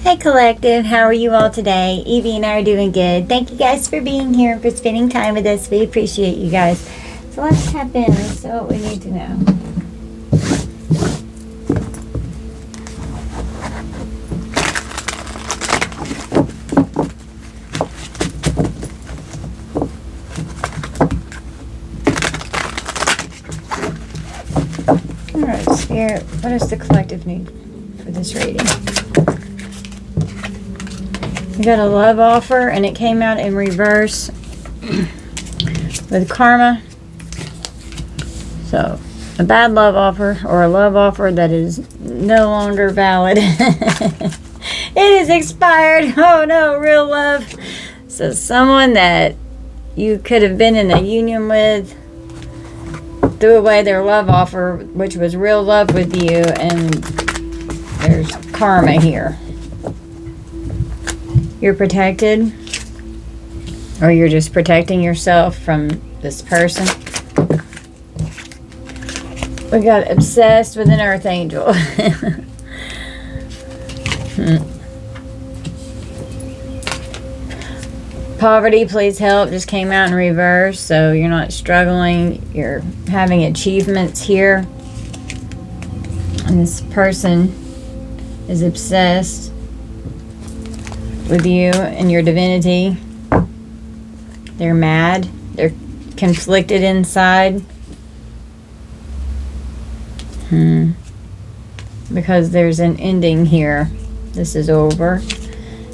Hey Collective, how are you all today? Evie and I are doing good. Thank you guys for being here and for spending time with us. We appreciate you guys. So let's tap in. Let's see what we need to know. Alright, Spirit, what does the collective need for this reading? We got a love offer and it came out in reverse with karma. So, a bad love offer or a love offer that is no longer valid. It is expired. Oh no, real love. So, someone that you could have been in a union with threw away their love offer, which was real love with you, and there's karma here. You're protected, or you're just protecting yourself from this person. We got obsessed with an earth angel. Poverty, please help, just came out in reverse, so you're not struggling, you're having achievements here. And this person is obsessed with you and your divinity. They're mad, they're conflicted inside. Because there's an ending here. This is over.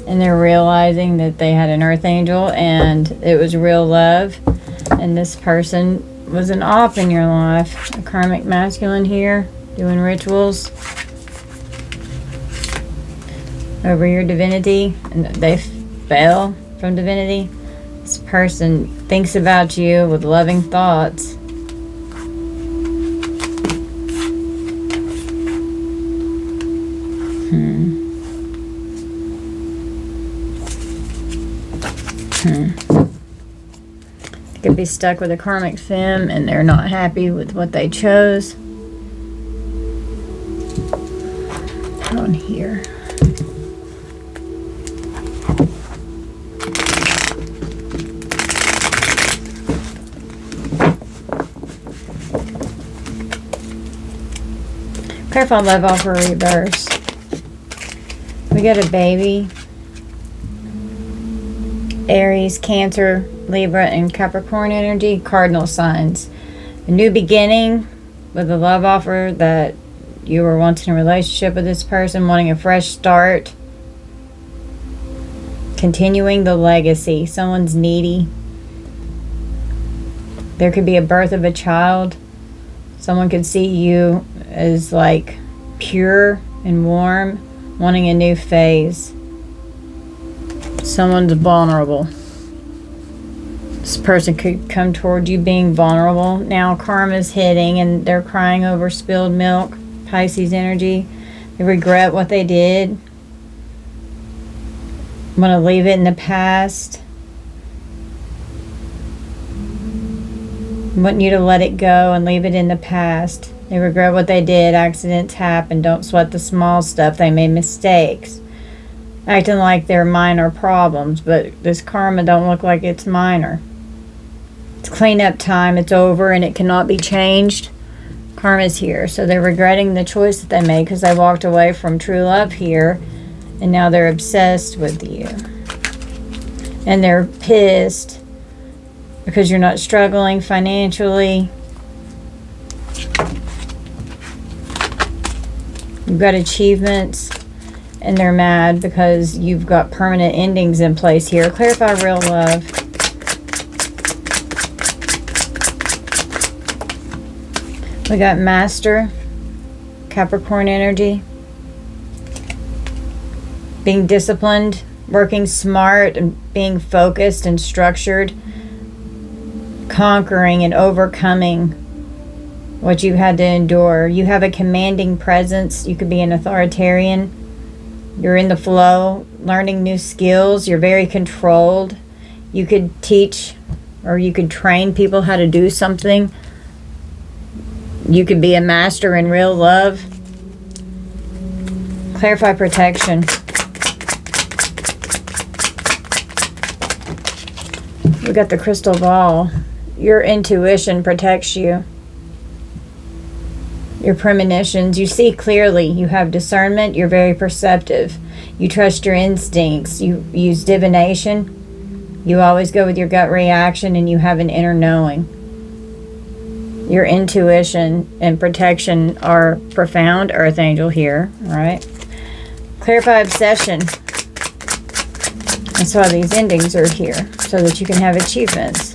And they're realizing that they had an earth angel and it was real love. And this person was an op in your life. A karmic masculine here, doing rituals over your divinity. And they fell from divinity. This person thinks about you with loving thoughts. They could be stuck with a karmic femme and they're not happy with what they chose. On here. Clarify love offer reverse. We got a baby. Aries, Cancer, Libra, and Capricorn energy, cardinal signs. A new beginning with a love offer that you were once in a relationship with this person, wanting a fresh start. Continuing the legacy. Someone's needy. There could be a birth of a child. Someone could see you as like pure and warm, wanting a new phase. Someone's vulnerable. This person could come toward you being vulnerable. Now karma's hitting and they're crying over spilled milk. Pisces energy. They regret what they did. Want to leave it in the past. Want you to let it go and leave it in the past. They regret what they did. Accidents happen. Don't sweat the small stuff. They made mistakes. Acting like they're minor problems, but this karma don't look like it's minor. It's cleanup time. It's over and it cannot be changed. Karma's here. So they're regretting the choice that they made because they walked away from true love here and now they're obsessed with you. And they're pissed because you're not struggling financially. You've got achievements. And they're mad because you've got permanent endings in place here. Clarify real love. We got Master, Capricorn energy. Being disciplined, working smart, and being focused and structured. Conquering and overcoming what you had to endure. You have a commanding presence. You could be an authoritarian. You're in the flow, learning new skills. You're very controlled. You could teach or you could train people how to do something. You could be a master in real love. Clarify protection. We got the crystal ball. Your intuition protects you. Your premonitions, you see clearly, you have discernment, you're very perceptive. You trust your instincts, you use divination, you always go with your gut reaction, and you have an inner knowing. Your intuition and protection are profound, Earth Angel here, all right? Clarify obsession. That's why these endings are here, so that you can have achievements.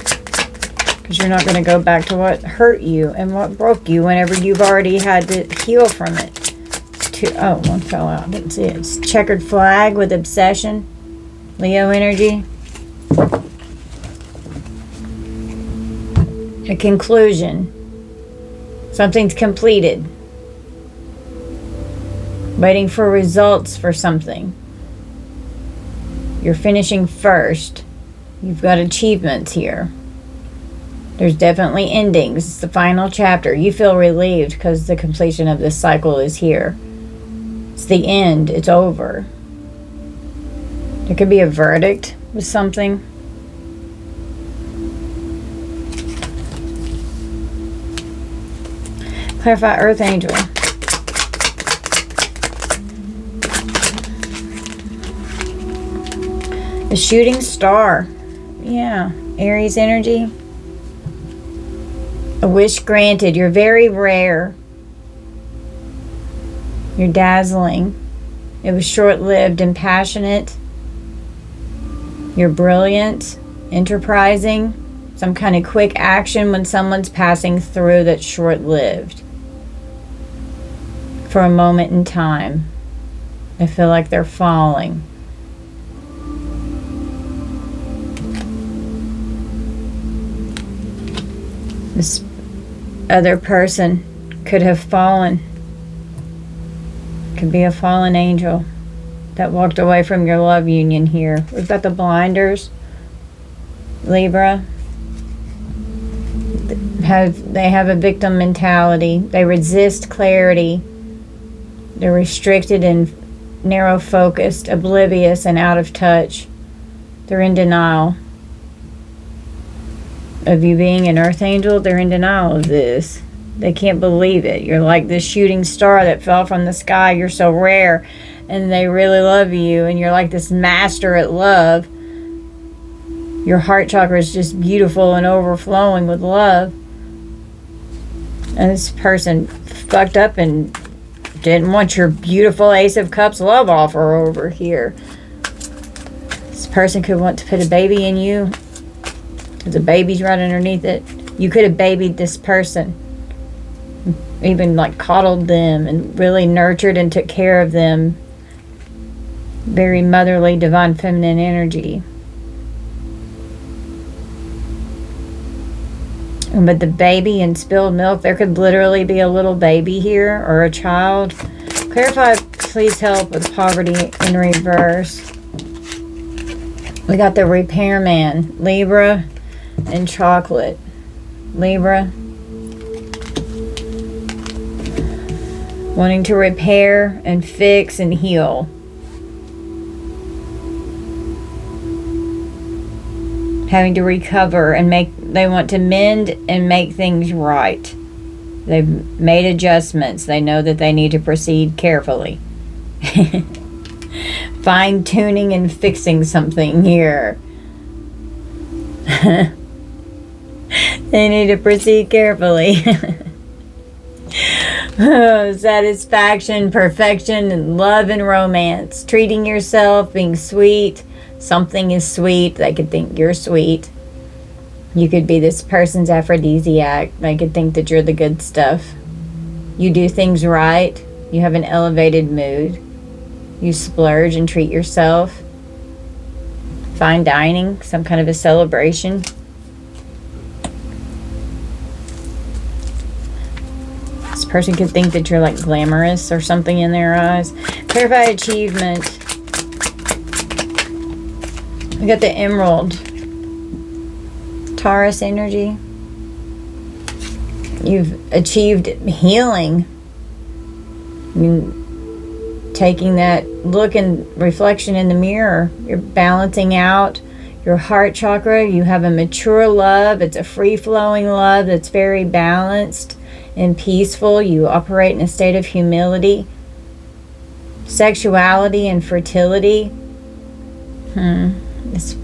Because you're not going to go back to what hurt you and what broke you whenever you've already had to heal from it. Oh, one fell out. Didn't see it. It's checkered flag with obsession. Leo energy. A conclusion. Something's completed. Waiting for results for something. You're finishing first. You've got achievements here. There's definitely endings. It's the final chapter. You feel relieved because the completion of this cycle is here. It's the end. It's over. There could be a verdict with something. Clarify Earth Angel. The shooting star. Yeah. Aries energy. A wish granted. You're very rare. You're dazzling. It was short-lived and passionate. You're brilliant, enterprising. Some kind of quick action when someone's passing through that's short-lived. For a moment in time. I feel like they're falling. This other person could have fallen. Could be a fallen angel that walked away from your love union here. We've got the blinders. Libra. They have a victim mentality. They resist clarity. They're restricted and narrow focused, oblivious and out of touch. They're in denial of you being an earth angel. They're in denial of this. They can't believe it. You're like this shooting star that fell from the sky. You're so rare, and they really love you, and you're like this master at love. Your heart chakra is just beautiful and overflowing with love. And this person fucked up and didn't want your beautiful Ace of Cups love offer over here. This person could want to put a baby in you. The baby's right underneath it. You could have babied this person. Even like coddled them and really nurtured and took care of them. Very motherly, divine feminine energy. But the baby and spilled milk, there could literally be a little baby here or a child. Clarify, please help with poverty in reverse. We got the repairman, Libra and chocolate. Libra. Wanting to repair and fix and heal. Having to recover and they want to mend and make things right. They've made adjustments. They know that they need to proceed carefully. Fine-tuning and fixing something here. They need to proceed carefully. Satisfaction, perfection, and love and romance. Treating yourself, being sweet. Something is sweet. They could think you're sweet. You could be this person's aphrodisiac. They could think that you're the good stuff. You do things right. You have an elevated mood. You splurge and treat yourself. Fine dining, some kind of a celebration. This person could think that you're like glamorous or something in their eyes. Clarify achievement. We got the emerald. Taurus energy. You've achieved healing. I mean, taking that look and reflection in the mirror. You're balancing out. Your heart chakra, you have a mature love. It's a free-flowing love that's very balanced and peaceful. You operate in a state of humility. Sexuality and fertility. It's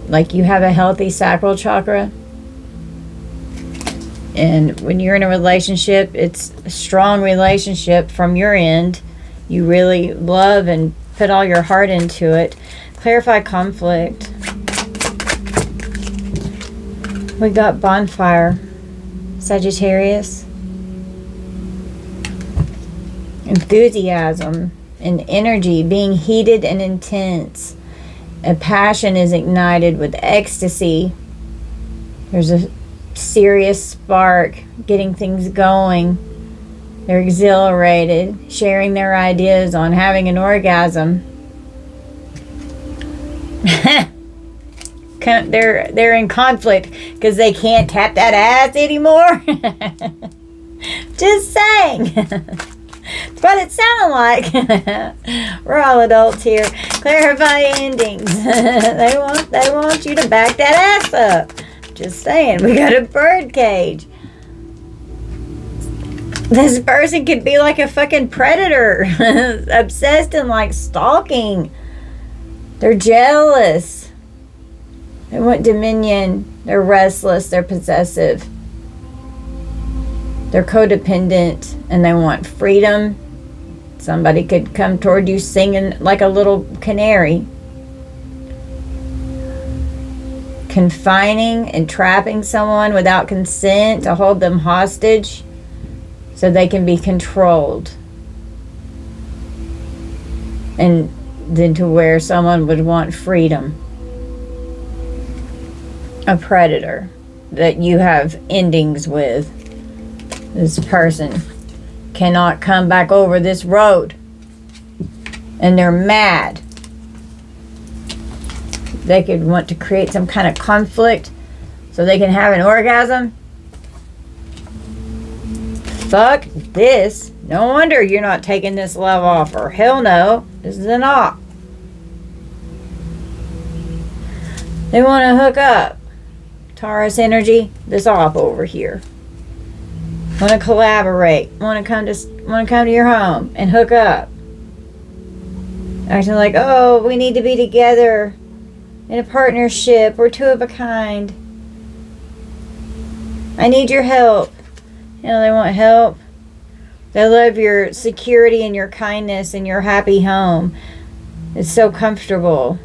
like you have a healthy sacral chakra. And when you're in a relationship, it's a strong relationship from your end. You really love and put all your heart into it. Clarify conflict. We got bonfire. Sagittarius. Enthusiasm and energy being heated and intense. A passion is ignited with ecstasy. There's a serious spark, getting things going. They're exhilarated, sharing their ideas on having an orgasm. They're in conflict because they can't tap that ass anymore. Just saying. That's what it sounded like. We're all adults here. Clarify endings. They want you to back that ass up. Just saying, we got a bird cage. This person could be like a fucking predator. Obsessed and like stalking. They're jealous. They want dominion. They're restless. They're possessive. They're codependent and they want freedom. Somebody could come toward you singing like a little canary. Confining and trapping someone without consent to hold them hostage so they can be controlled. And then to where someone would want freedom. A predator that you have endings with. This person cannot come back over this road. And they're mad. They could want to create some kind of conflict so they can have an orgasm. Fuck this. No wonder you're not taking this love offer. Hell no. This is an op. They want to hook up. Taurus energy, this op over here. Want to collaborate. Want to come to your home and hook up. Acting like, oh, we need to be together. In a partnership, we're two of a kind. I need your help. You know, they want help. They love your security and your kindness and your happy home. It's so comfortable.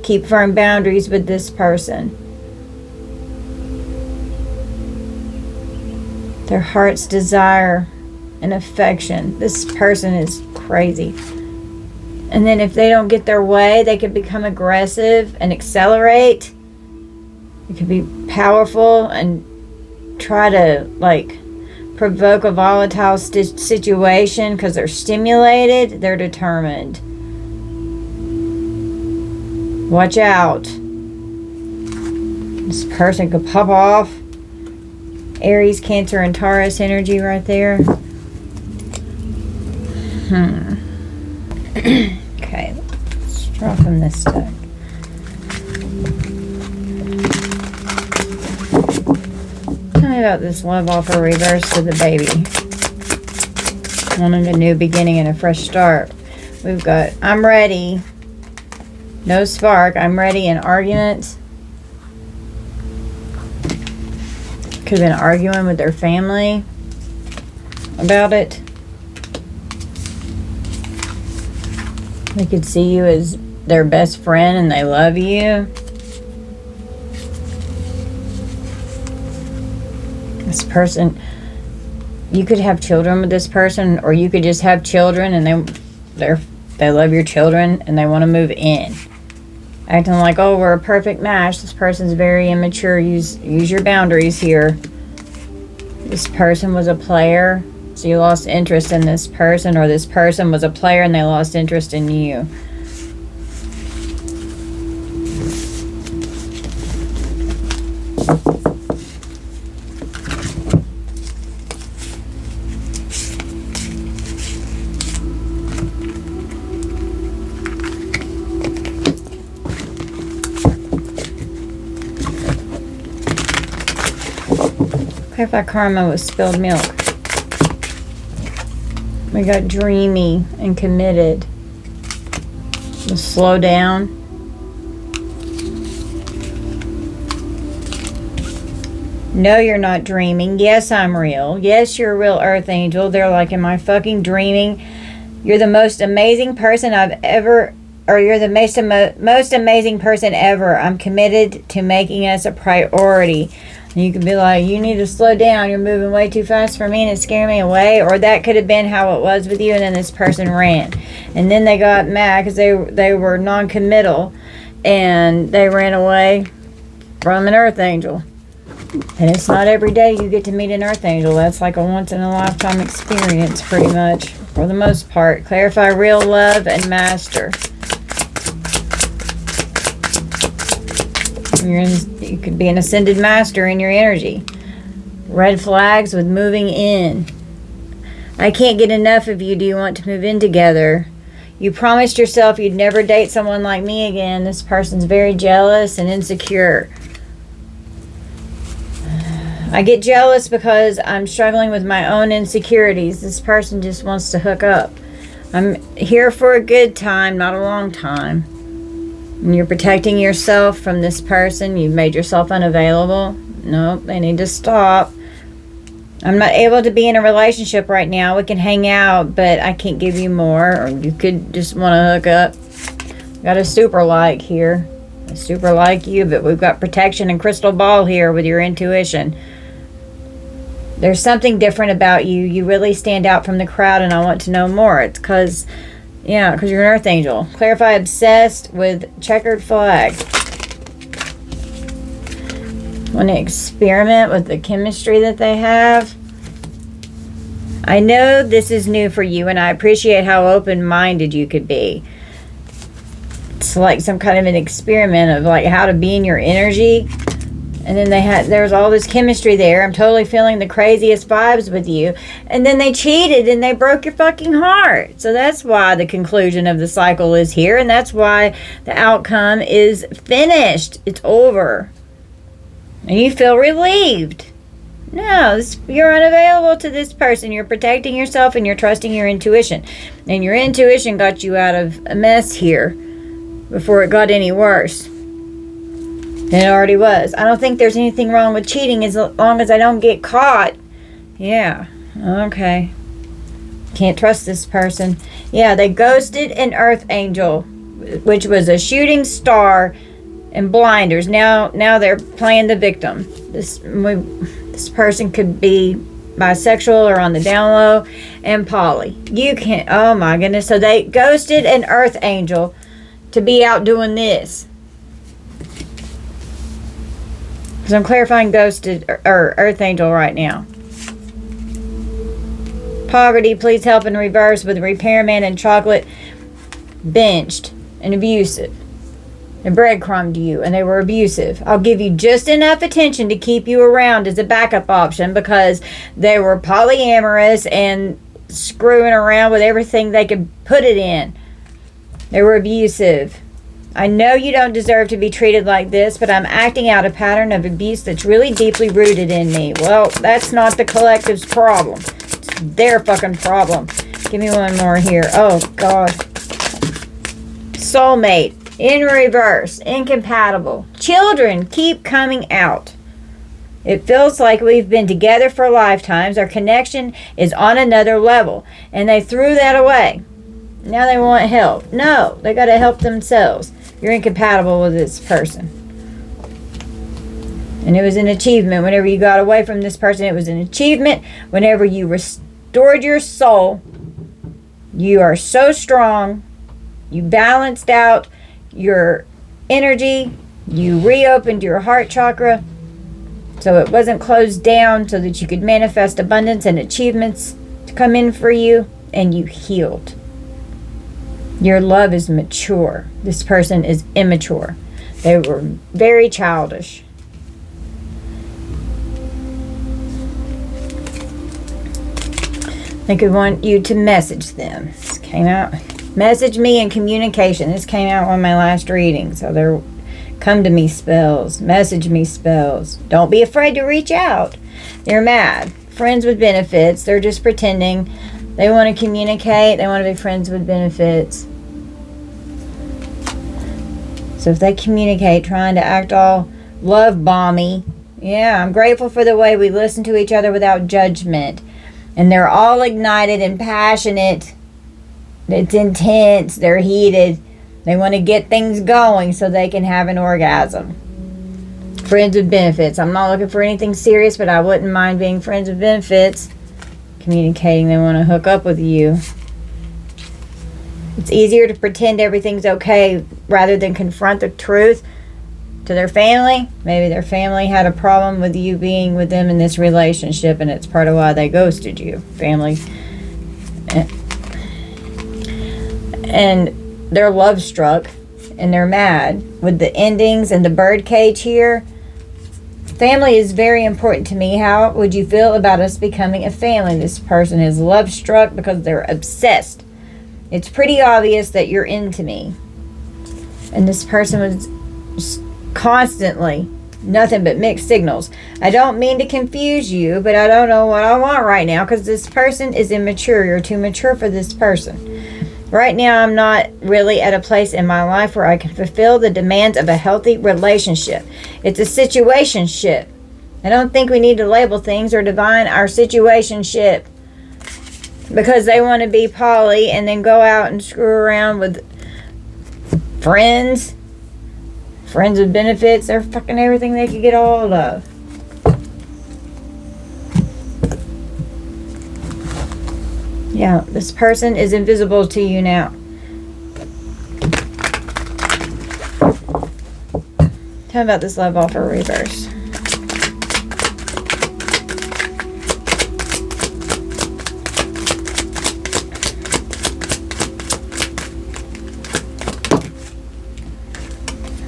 Keep firm boundaries with this person. Their heart's desire and affection. This person is crazy. And then if they don't get their way, they could become aggressive and accelerate. It could be powerful and try to, like, provoke a volatile situation because they're stimulated. They're determined. Watch out. This person could pop off. Aries, Cancer, and Taurus energy right there. Okay, let's draw from this deck. Tell me about this love offer reverse to the baby. Wanting a new beginning and a fresh start. We've got, I'm ready. No spark. I'm ready. An argument. Could have been arguing with their family about it. They could see you as their best friend and they love you. This person, you could have children with this person, or you could just have children and they love your children and they want to move in. Acting like, oh, we're a perfect match. This person's very immature. Use your boundaries here. This person was a player, so you lost interest in this person, or this person was a player and they lost interest in you. Clarify karma with spilled milk. We got dreamy and committed. Just slow down. No, you're not dreaming. Yes, I'm real. Yes, you're a real earth angel. They're like, am I fucking dreaming? You're the most amazing person I've ever, or you're the most amazing person ever. I'm committed to making us a priority. And you could be like, you need to slow down. You're moving way too fast for me and it's scaring me away. Or that could have been how it was with you, and then this person ran. And then they got mad because they were non-committal and they ran away from an earth angel. And it's not every day you get to meet an earth angel. That's like a once-in-a-lifetime experience, pretty much, for the most part. Clarify real love and master. You could be an ascended master in your energy. Red flags with moving in. I can't get enough of you. Do you want to move in together? You promised yourself you'd never date someone like me again. This person's very jealous and insecure. I get jealous because I'm struggling with my own insecurities. This person just wants to hook up. I'm here for a good time, not a long time. And you're protecting yourself from this person. You've made yourself unavailable. Nope, they need to stop. I'm not able to be in a relationship right now. We can hang out, but I can't give you more. Or you could just want to hook up. Got a super like here. I super like you, but we've got protection and crystal ball here with your intuition. There's something different about you. You really stand out from the crowd, and I want to know more. It's because you're an earth angel. Clarify obsessed with checkered flag. Want to experiment with the chemistry that they have. I know this is new for you, and I appreciate how open-minded you could be. It's like some kind of an experiment of like how to be in your energy. And then there was all this chemistry there. I'm totally feeling the craziest vibes with you. And then they cheated and they broke your fucking heart. So that's why the conclusion of the cycle is here. And that's why the outcome is finished. It's over. And you feel relieved. No, you're unavailable to this person. You're protecting yourself and you're trusting your intuition. And your intuition got you out of a mess here before it got any worse. It already was. I don't think there's anything wrong with cheating as long as I don't get caught. Yeah. Okay. Can't trust this person. Yeah, they ghosted an earth angel, which was a shooting star and blinders. Now they're playing the victim. This person could be bisexual or on the down low and poly. You can't. Oh my goodness. So they ghosted an earth angel to be out doing this. Because I'm clarifying ghosted or earth angel right now. Poverty, please help in reverse with repairman and chocolate. Benched and abusive. They breadcrumbed you and they were abusive. I'll give you just enough attention to keep you around as a backup option because they were polyamorous and screwing around with everything they could put it in. They were abusive. I know you don't deserve to be treated like this, but I'm acting out a pattern of abuse that's really deeply rooted in me. Well, that's not the collective's problem. It's their fucking problem. Give me one more here. Oh, God. Soulmate. In reverse. Incompatible. Children keep coming out. It feels like we've been together for lifetimes. Our connection is on another level. And they threw that away. Now they want help. No, they got to help themselves. You're incompatible with this person. And it was an achievement whenever you got away from this person. It was an achievement whenever you restored your soul. You are so strong. You balanced out your energy. You reopened your heart chakra so it wasn't closed down, so that you could manifest abundance and achievements to come in for you. And you healed. Your love is mature. This person is immature. They were very childish. They could want you to message them. This came out. Message me in communication. This came out on my last reading. So they're come to me spells, message me spells. Don't be afraid to reach out. They're mad. Friends with benefits. They're just pretending. They want to communicate. They want to be friends with benefits. So if they communicate, trying to act all love bomby, yeah, I'm grateful for the way we listen to each other without judgment. And they're all ignited and passionate. It's intense. They're heated. They want to get things going so they can have an orgasm. Friends with benefits. I'm not looking for anything serious, but I wouldn't mind being friends with benefits. Communicating, they want to hook up with you. It's easier to pretend everything's okay rather than confront the truth to their family. Maybe their family had a problem with you being with them in this relationship, and it's part of why they ghosted you. Family. And they're love struck and they're mad. With the endings and the birdcage here, family is very important to me. How would you feel about us becoming a family? This person is love struck because they're obsessed. It's pretty obvious that you're into me. And this person was constantly nothing but mixed signals. I don't mean to confuse you, but I don't know what I want right now because this person is immature. You're too mature for this person. Right now, I'm not really at a place in my life where I can fulfill the demands of a healthy relationship. It's a situationship. I don't think we need to label things or define our situationship because they want to be poly and then go out and screw around with friends. Friends with benefits. They're fucking everything they could get a hold of. Yeah, this person is invisible to you now. Tell me about this love offer reverse.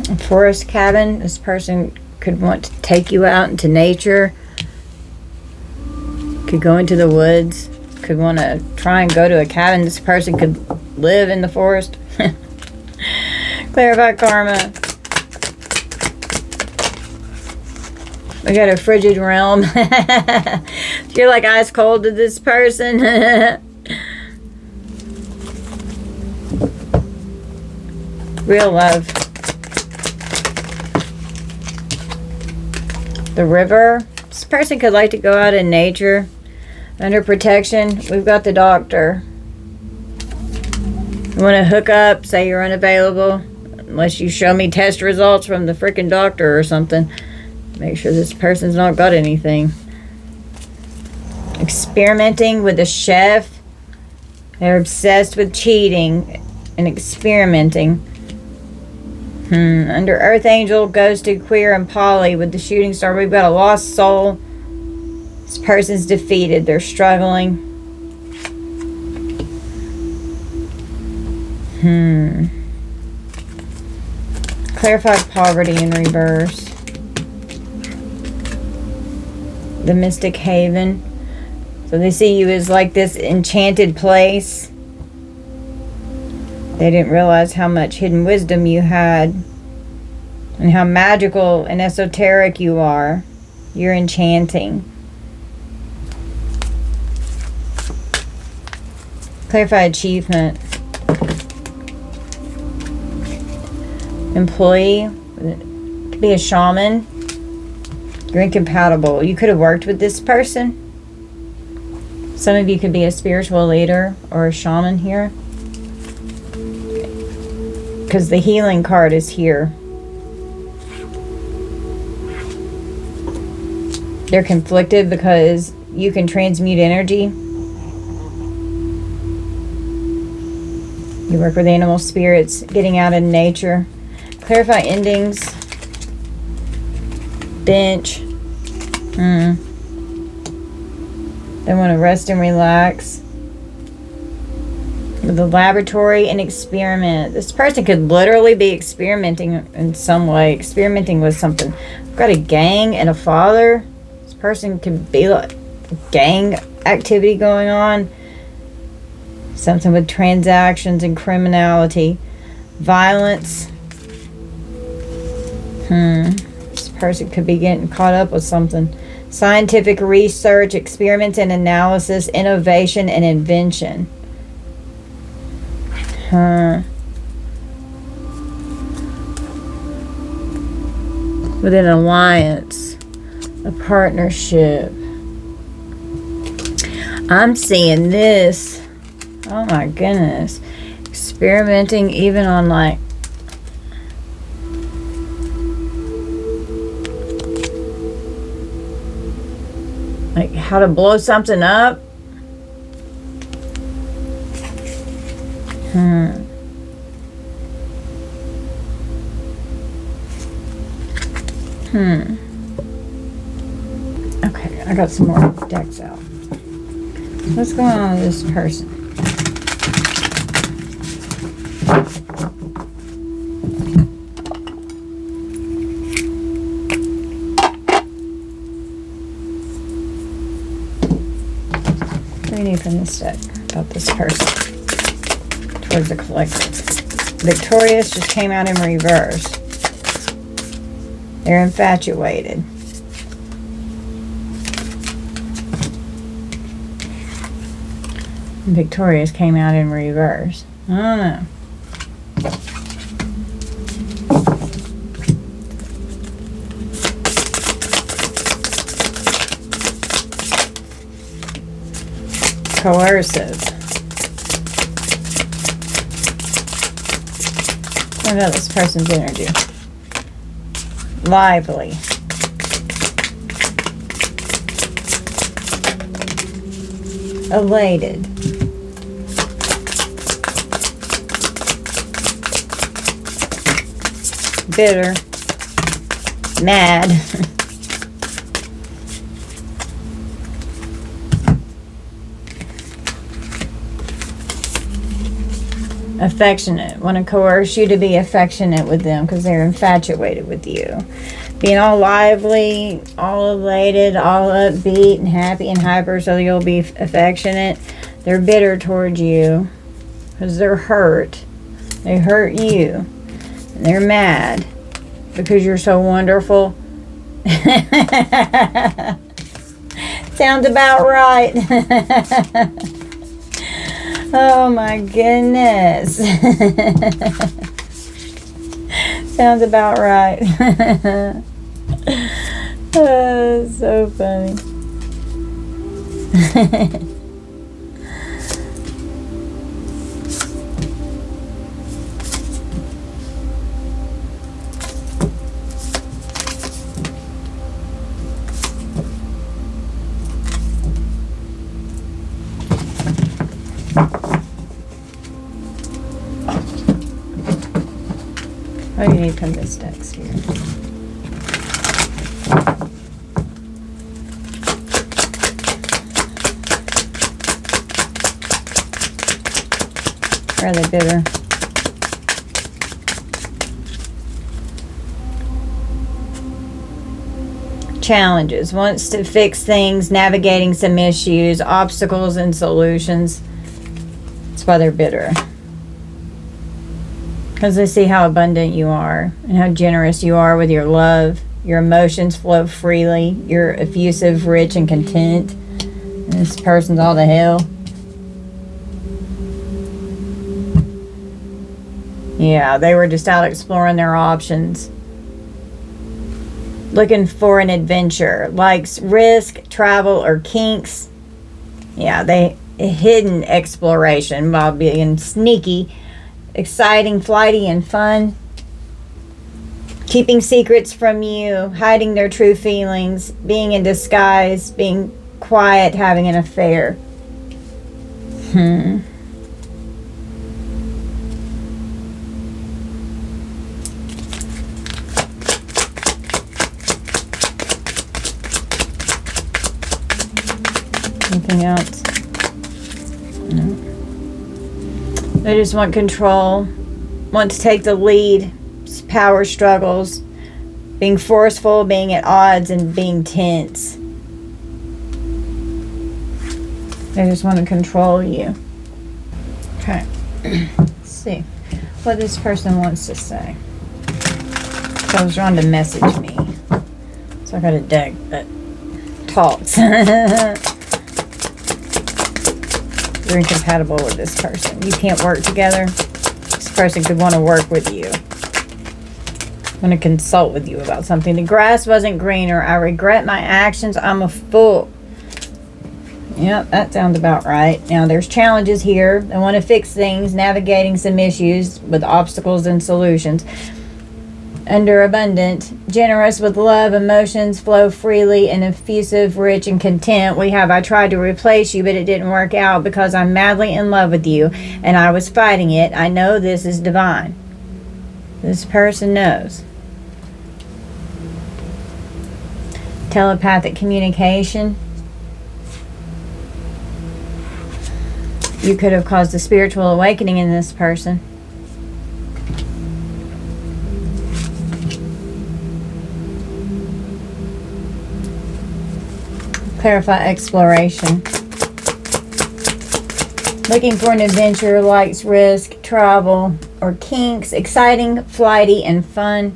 A forest cabin. This person could want to take you out into nature. Could go into the woods. Could want to try and go to a cabin. This person could live in the forest. Clarify karma. We got a frigid realm. You're like ice cold to this person. Real love. The river. This person could like to go out in nature. Under protection, we've got the doctor. You want to hook up, say you're unavailable, unless you show me test results from the freaking doctor or something. Make sure this person's not got anything. Experimenting with a chef. They're obsessed with cheating and experimenting. Under Earth Angel, Ghosted, Queer, and Poly with the shooting star, we've got a lost soul. This person's defeated. They're struggling. Clarified poverty in reverse. The Mystic Haven. So they see you as like this enchanted place. They didn't realize how much hidden wisdom you had and how magical and esoteric you are. You're enchanting. Clarify achievement. Employee. Could be a shaman. You're incompatible. You could have worked with this person. Some of you could be a spiritual leader or a shaman here. Because the healing card is here. They're conflicted because you can transmute energy. You work with animal spirits, getting out in nature. Clarify endings. Bench. They want to rest and relax. With the laboratory and experiment. This person could literally be experimenting in some way. Experimenting with something. I've got a gang and a father. This person could be like gang activity going on. Something with transactions and criminality. Violence. This person could be getting caught up with something. Scientific research, experiments and analysis, innovation and invention. With an alliance, a partnership. I'm seeing this. Oh my goodness. Experimenting even on like how to blow something up. Okay, I got some more decks out. What's going on with this person? What do you need from this deck about this person towards the collective? Victorious just came out in reverse. They're infatuated. Victorious came out in reverse. I don't know. Coercive. What about this person's energy? Lively. Elated. Bitter. Mad. Affectionate. Want to coerce you to be affectionate with them because they're infatuated with you. Being all lively, all elated, all upbeat and happy and hyper so you'll be affectionate. They're bitter towards you because they're hurt. They hurt you. And they're mad because you're so wonderful. Sounds about right. Oh my goodness. Sounds about right. Oh, so funny. Oh, you need to come this next here. Rather bitter. Challenges. Wants to fix things, navigating some issues, obstacles and solutions. That's why they're bitter. Because they see how abundant you are and how generous you are with your love. Your emotions flow freely. You're effusive, rich, and content. And this person's all to hell. Yeah, they were just out exploring their options. Looking for an adventure. Likes risk, travel, or kinks. Yeah, hidden exploration while being sneaky. Exciting, flighty, and fun. Keeping secrets from you. Hiding their true feelings. Being in disguise. Being quiet. Having an affair. Anything else? No. They just want control, want to take the lead, power struggles, being forceful, being at odds, and being tense. They just want to control you. Okay. Let's see what this person wants to say. So I was trying to message me. So I got a deck that talks. You're incompatible with this person. You can't work together. This person could want to work with you. Want to consult with you about something. The grass wasn't greener. I regret my actions. I'm a fool. Yep, that sounds about right. Now, there's challenges here. They want to fix things, navigating some issues with obstacles and solutions. Underabundant, generous with love, emotions flow freely, and effusive, rich, and content. We have, I tried to replace you, but it didn't work out because I'm madly in love with you, and I was fighting it. I know this is divine. This person knows. Telepathic communication. You could have caused a spiritual awakening in this person. Clarify exploration. Looking for an adventure, likes risk, travel, or kinks. Exciting, flighty, and fun.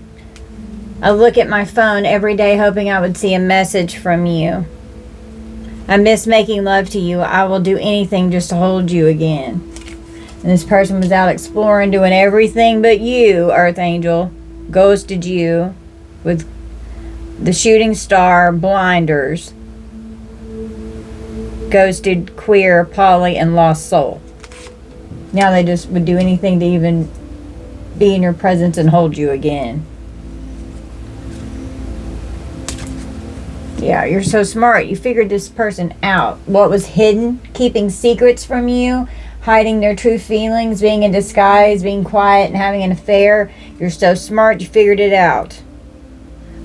I look at my phone every day hoping I would see a message from you. I miss making love to you. I will do anything just to hold you again. And this person was out exploring, doing everything but you, Earth Angel. Ghosted you with the shooting star, blinders. Ghosted, queer, poly, and lost soul. Now they just would do anything to even be in your presence and hold you again. Yeah, you're so smart. You figured this person out. What was hidden, keeping secrets from you, hiding their true feelings, being in disguise, being quiet, and having an affair. You're so smart, you figured it out.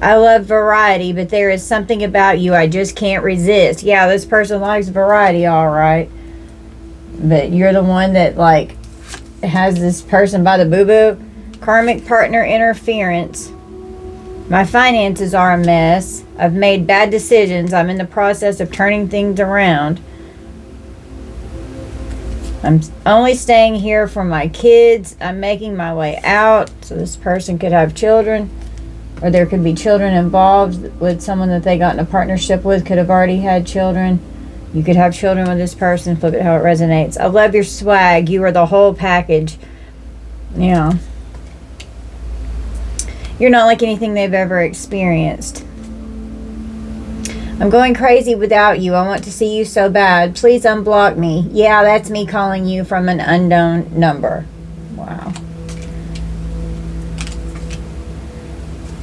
I love variety, but there is something about you I just can't resist. Yeah, this person likes variety, all right. But you're the one that, like, has this person by the boo-boo. Karmic partner interference. My finances are a mess. I've made bad decisions. I'm in the process of turning things around. I'm only staying here for my kids. I'm making my way out. So this person could have children. Or there could be children involved with someone that they got in a partnership with. Could have already had children. You could have children with this person. Flip it how it resonates. I love your swag. You are the whole package. Yeah. You're not like anything they've ever experienced. I'm going crazy without you. I want to see you so bad. Please unblock me. Yeah, that's me calling you from an unknown number. Wow.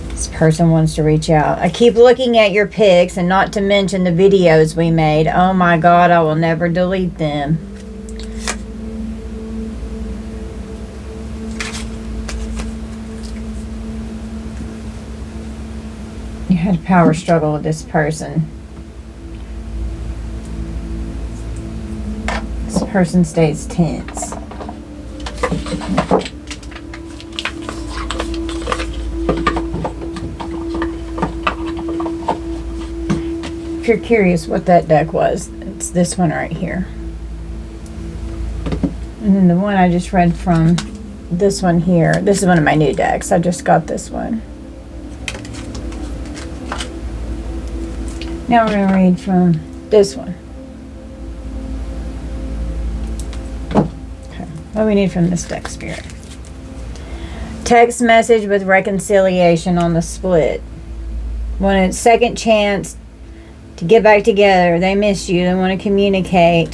This person wants to reach out. I keep looking at your pics, and not to mention the videos we made. Oh my God, I will never delete them. You had a power struggle with this person. This person stays tense. If you're curious what that deck was, it's this one right here. And then the one I just read from, this one here. This is one of my new decks. I just got this one. Now we're going to read from this one. Okay. What do we need from this deck, Spirit? Text message with reconciliation on the split. Want a second chance to get back together. They miss you. They want to communicate.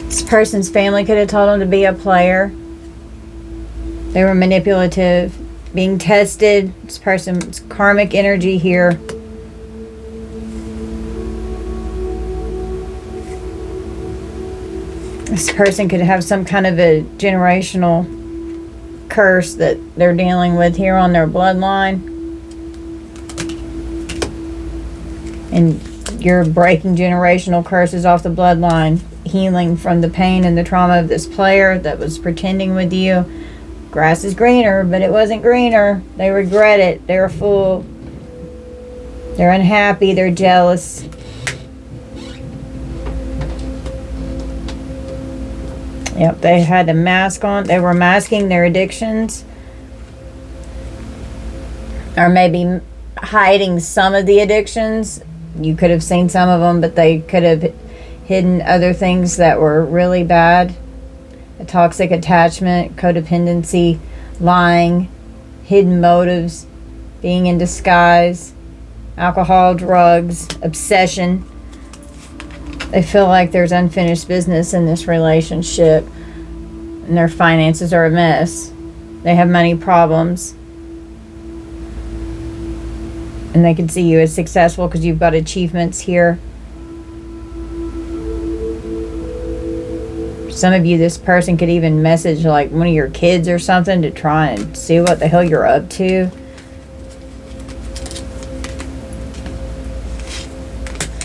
This person's family could have told them to be a player. They were manipulative. Being tested. This person's karmic energy here. This person could have some kind of a generational curse that they're dealing with here on their bloodline. And you're breaking generational curses off the bloodline. Healing from the pain and the trauma of this player that was pretending with you. Grass is greener, but it wasn't greener. They regret it. They're a fool. They're unhappy. They're jealous. Yep, they had a mask on. They were masking their addictions. Or maybe hiding some of the addictions. You could have seen some of them, but they could have hidden other things that were really bad. A toxic attachment, codependency, lying, hidden motives, being in disguise, alcohol, drugs, obsession. They feel like there's unfinished business in this relationship, and their finances are a mess. They have money problems, and they can see you as successful because you've got achievements here. For some of you, this person could even message like one of your kids or something to try and see what the hell you're up to.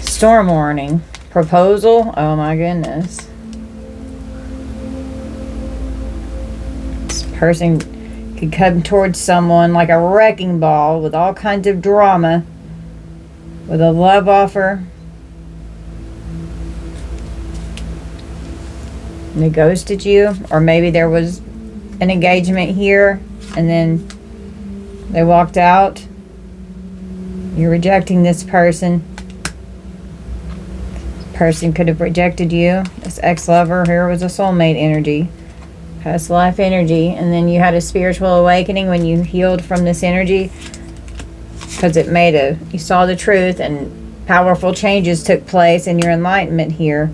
Storm warning. Proposal. Oh my goodness. This person could come towards someone like a wrecking ball with all kinds of drama, with a love offer. And they ghosted you, or maybe there was an engagement here and then they walked out. You're rejecting this person. Person could have rejected you. This ex-lover here was a soulmate energy, past life energy, and then you had a spiritual awakening when you healed from this energy, because you saw the truth and powerful changes took place in your enlightenment here.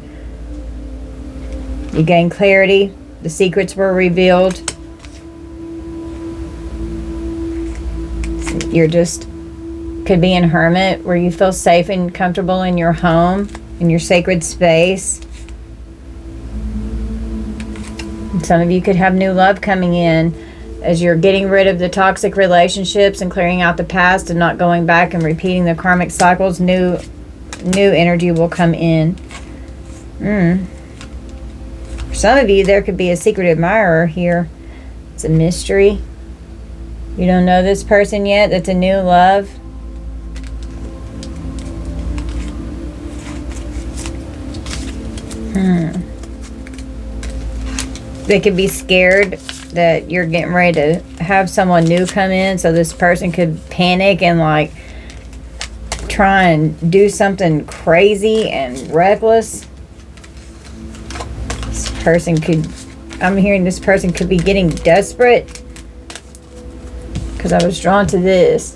You gained clarity. The secrets were revealed. You're just could be in hermit where you feel safe and comfortable in your home, in your sacred space. And some of you could have new love coming in as you're getting rid of the toxic relationships and clearing out the past and not going back and repeating the karmic cycles. New energy will come in. For some of you, there could be a secret admirer here. It's a mystery. You don't know this person yet. That's a new love. They could be scared that you're getting ready to have someone new come in, so this person could panic and like try and do something crazy and reckless. I'm hearing this person could be getting desperate, because I was drawn to this.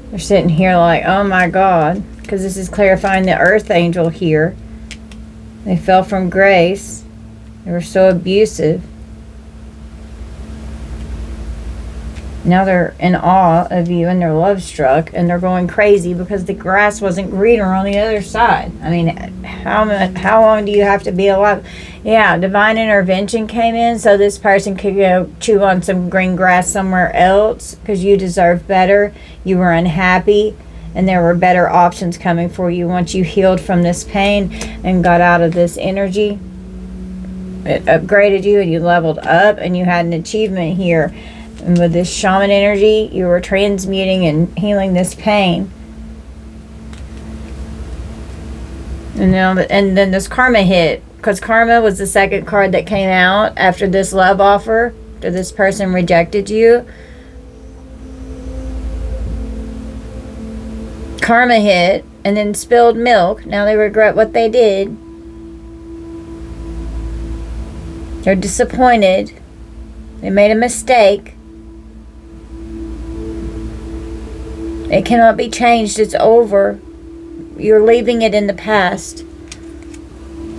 They're sitting here like, oh my God, because this is clarifying the earth angel here. They fell from grace. They were so abusive. Now they're in awe of you and they're love struck and they're going crazy because the grass wasn't greener on the other side. I mean, how long do you have to be alive? Yeah, divine intervention came in so this person could go chew on some green grass somewhere else because you deserve better. You were unhappy and there were better options coming for you once you healed from this pain and got out of this energy. It upgraded you and you leveled up and you had an achievement here. And with this shaman energy, you were transmuting and healing this pain. And then this karma hit, because karma was the second card that came out after this love offer, after this person rejected you. Karma hit and then spilled milk. Now they regret what they did. They're disappointed. They made a mistake. It cannot be changed. It's over. You're leaving it in the past.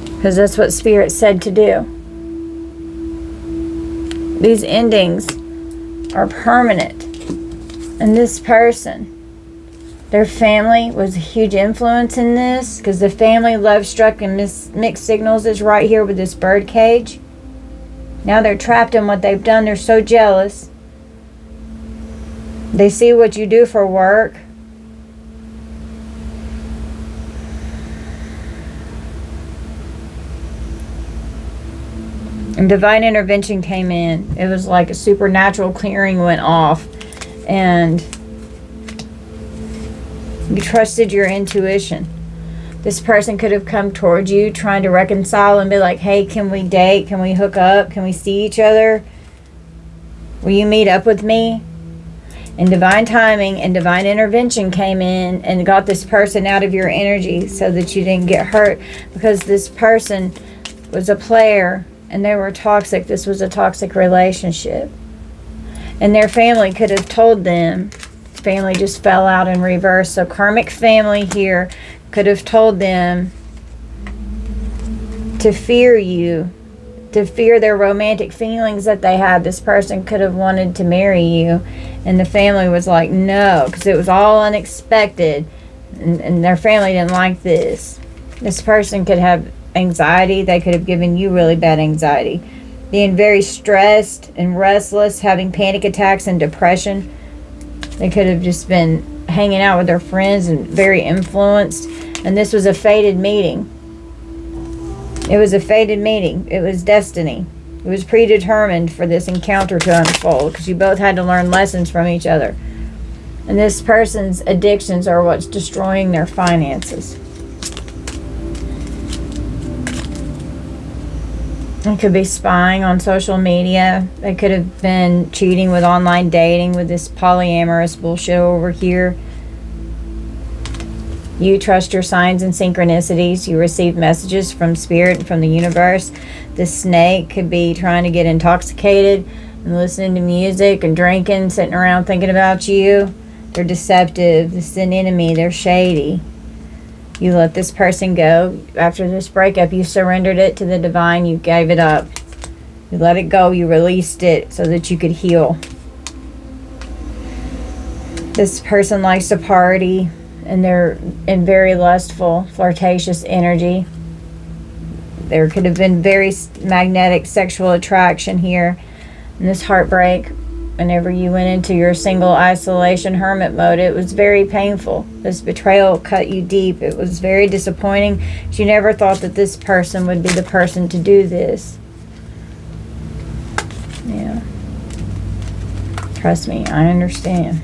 Because that's what Spirit said to do. These endings are permanent. And this person, their family was a huge influence in this. Because the family love struck and mixed signals is right here with this bird cage. Now they're trapped in what they've done. They're so jealous. They see what you do for work. And divine intervention came in. It was like a supernatural clearing went off. And you trusted your intuition. This person could have come towards you trying to reconcile and be like, hey, can we date? Can we hook up? Can we see each other? Will you meet up with me? And divine timing and divine intervention came in and got this person out of your energy so that you didn't get hurt, because this person was a player and they were toxic. This was a toxic relationship. And their family could have told them. Family just fell out in reverse. So karmic family here could have told them to fear you, to fear their romantic feelings that they had. This person could have wanted to marry you, and the family was like, no, because it was all unexpected, and their family didn't like this. This person could have anxiety. They could have given you really bad anxiety, being very stressed and restless, having panic attacks and depression. They could have just been hanging out with their friends and very influenced. And this was a fated meeting. It was a fated meeting. It was destiny. It was predetermined for this encounter to unfold, because you both had to learn lessons from each other. And this person's addictions are what's destroying their finances. It could be spying on social media. They could have been cheating with online dating with this polyamorous bullshit over here. You trust your signs and synchronicities. You receive messages from spirit and from the universe. The snake could be trying to get intoxicated and listening to music and drinking, sitting around thinking about you. They're deceptive. This is an enemy. They're shady. You let this person go. After this breakup, you surrendered it to the divine. You gave it up. You let it go. You released it so that you could heal. This person likes to party, and they're in very lustful, flirtatious energy. There could have been very magnetic sexual attraction here. And this heartbreak, whenever you went into your single isolation hermit mode, it was very painful. This betrayal cut you deep. It was very disappointing. You never thought that this person would be the person to do this. Yeah. Trust me, I understand.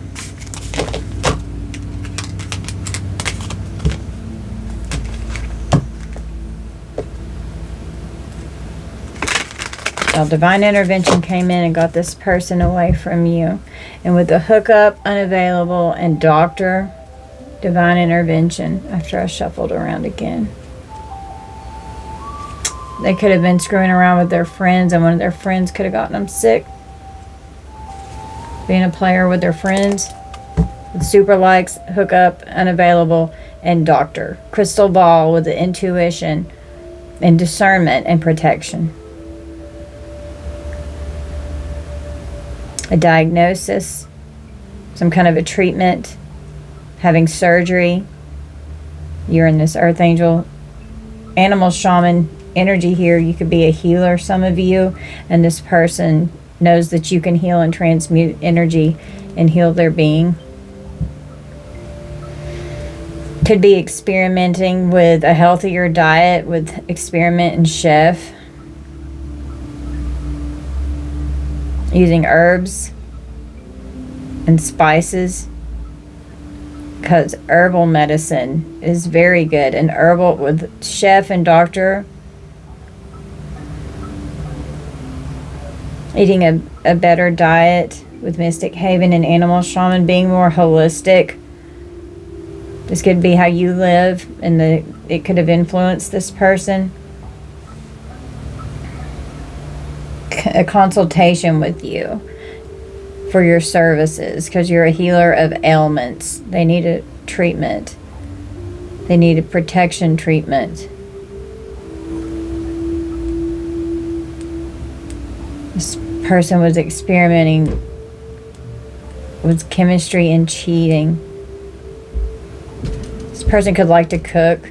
Well, divine intervention came in and got this person away from you. And with the hookup unavailable and doctor, divine intervention, after I shuffled around again. They could have been screwing around with their friends, and one of their friends could have gotten them sick. Being a player with their friends. With super likes, hookup unavailable, and doctor. Crystal ball with the intuition and discernment and protection. A diagnosis, some kind of a treatment, having surgery. You're in this earth angel, animal shaman energy here. You could be a healer, some of you, and this person knows that you can heal and transmute energy and heal their being. Could be experimenting with a healthier diet with experiment and chef. Using herbs and spices, because herbal medicine is very good. And herbal with chef and doctor, eating a better diet with Mystic Haven and Animal Shaman, being more holistic. This could be how you live, and it could have influenced this person. A consultation with you for your services, because you're a healer of ailments. They need a treatment. They need a protection treatment. This person was experimenting with chemistry and cheating. This person could like to cook.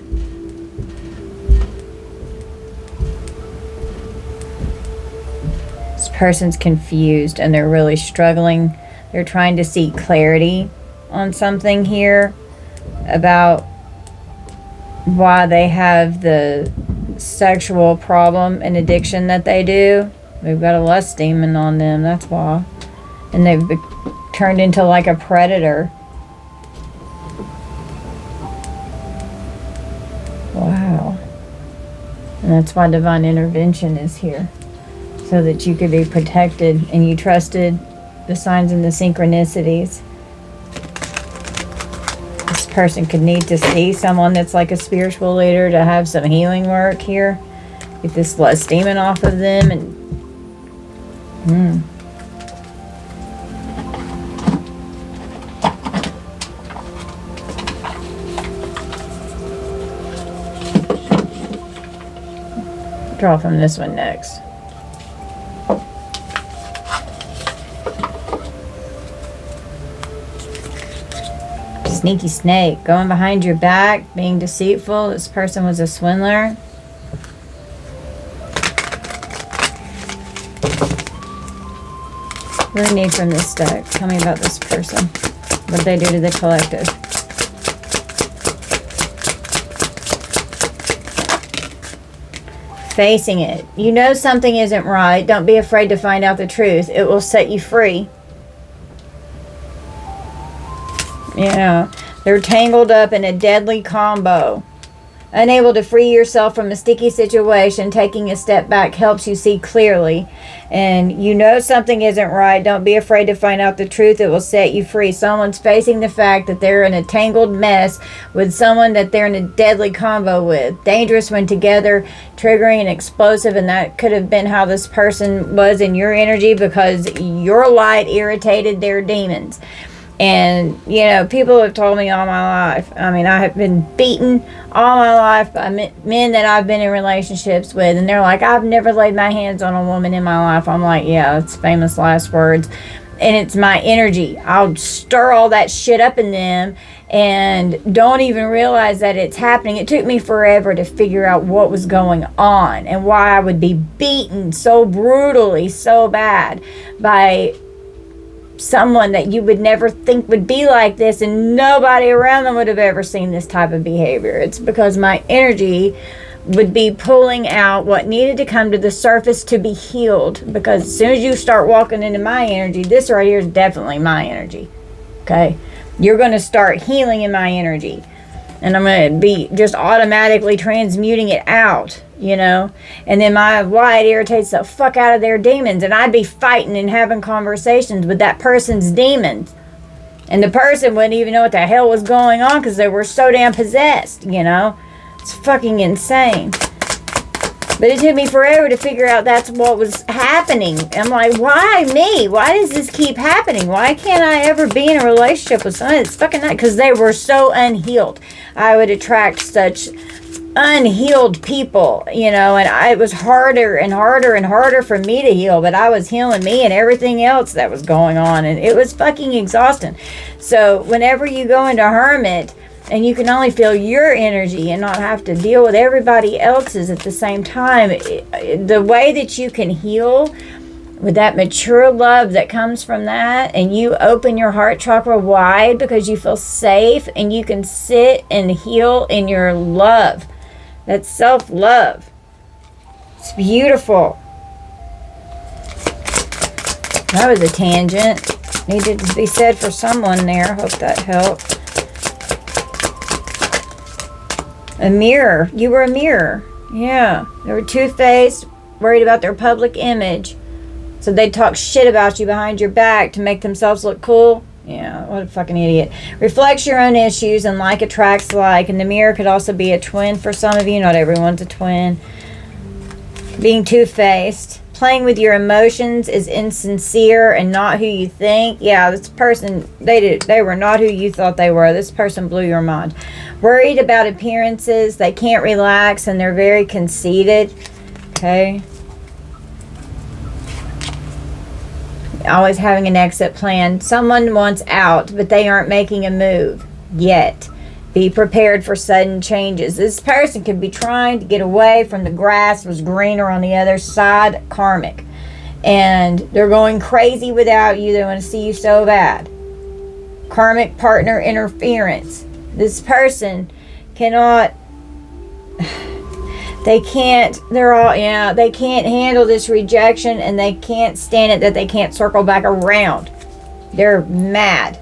Person's confused and they're really struggling. They're trying to seek clarity on something here about why they have the sexual problem and addiction that they do. They've got a lust demon on them, that's why. And they've turned into like a predator. And that's why divine intervention is here. So that you could be protected and you trusted the signs and the synchronicities. This person could need to see someone that's like a spiritual leader to have some healing work here. Get this lust demon off of them and draw from this one next. Sneaky snake, going behind your back, being deceitful. This person was a swindler. What do I need from this deck? Tell me about this person. What did they do to the collective? Facing it. You know something isn't right. Don't be afraid to find out the truth. It will set you free. Yeah, they're tangled up in a deadly combo. Unable to free yourself from a sticky situation, taking a step back helps you see clearly. And you know something isn't right. Don't be afraid to find out the truth. It will set you free. Someone's facing the fact that they're in a tangled mess with someone that they're in a deadly combo with. Dangerous when together, triggering and explosive. And that could have been how this person was in your energy because your light irritated their demons. And, you know, people have told me all my life. I mean, I have been beaten all my life by men that I've been in relationships with. And they're like, I've never laid my hands on a woman in my life. I'm like, yeah, it's famous last words. And it's my energy. I'll stir all that shit up in them and don't even realize that it's happening. It took me forever to figure out what was going on and why I would be beaten so brutally, so bad by someone that you would never think would be like this, and nobody around them would have ever seen this type of behavior. It's because my energy would be pulling out what needed to come to the surface to be healed. Because as soon as you start walking into my energy, this right here is definitely my energy. Okay? You're going to start healing in my energy. And I'm going to be just automatically transmuting it out, you know. And then my light irritates the fuck out of their demons. And I'd be fighting and having conversations with that person's demons. And the person wouldn't even know what the hell was going on because they were so damn possessed, you know. It's fucking insane. But it took me forever to figure out that's what was happening. I'm like, why me? Why does this keep happening? Why can't I ever be in a relationship with someone that's fucking not? Because they were so unhealed. I would attract such unhealed people, you know, and it was harder and harder and harder for me to heal. But I was healing me and everything else that was going on. And it was fucking exhausting. So whenever you go into hermit, and you can only feel your energy and not have to deal with everybody else's at the same time. The way that you can heal with that mature love that comes from that, and you open your heart chakra wide because you feel safe and you can sit and heal in your love. That's self-love. It's beautiful. That was a tangent. Needed to be said for someone there. Hope that helped. A mirror. You were a mirror. Yeah. They were two-faced, worried about their public image. So they'd talk shit about you behind your back to make themselves look cool. Yeah, what a fucking idiot. Reflects your own issues and like attracts like. And the mirror could also be a twin for some of you. Not everyone's a twin. Being two-faced. Playing with your emotions is insincere and not who you think. Yeah, this person, they were not who you thought they were. This person blew your mind. Worried about appearances. They can't relax and they're very conceited. Okay. Always having an exit plan. Someone wants out, but they aren't making a move yet. Be prepared for sudden changes. This person could be trying to get away from the grass was greener on the other side. Karmic. And they're going crazy without you. They want to see you so bad. Karmic partner interference. This person cannot... They can't handle this rejection, and they can't stand it that they can't circle back around. They're mad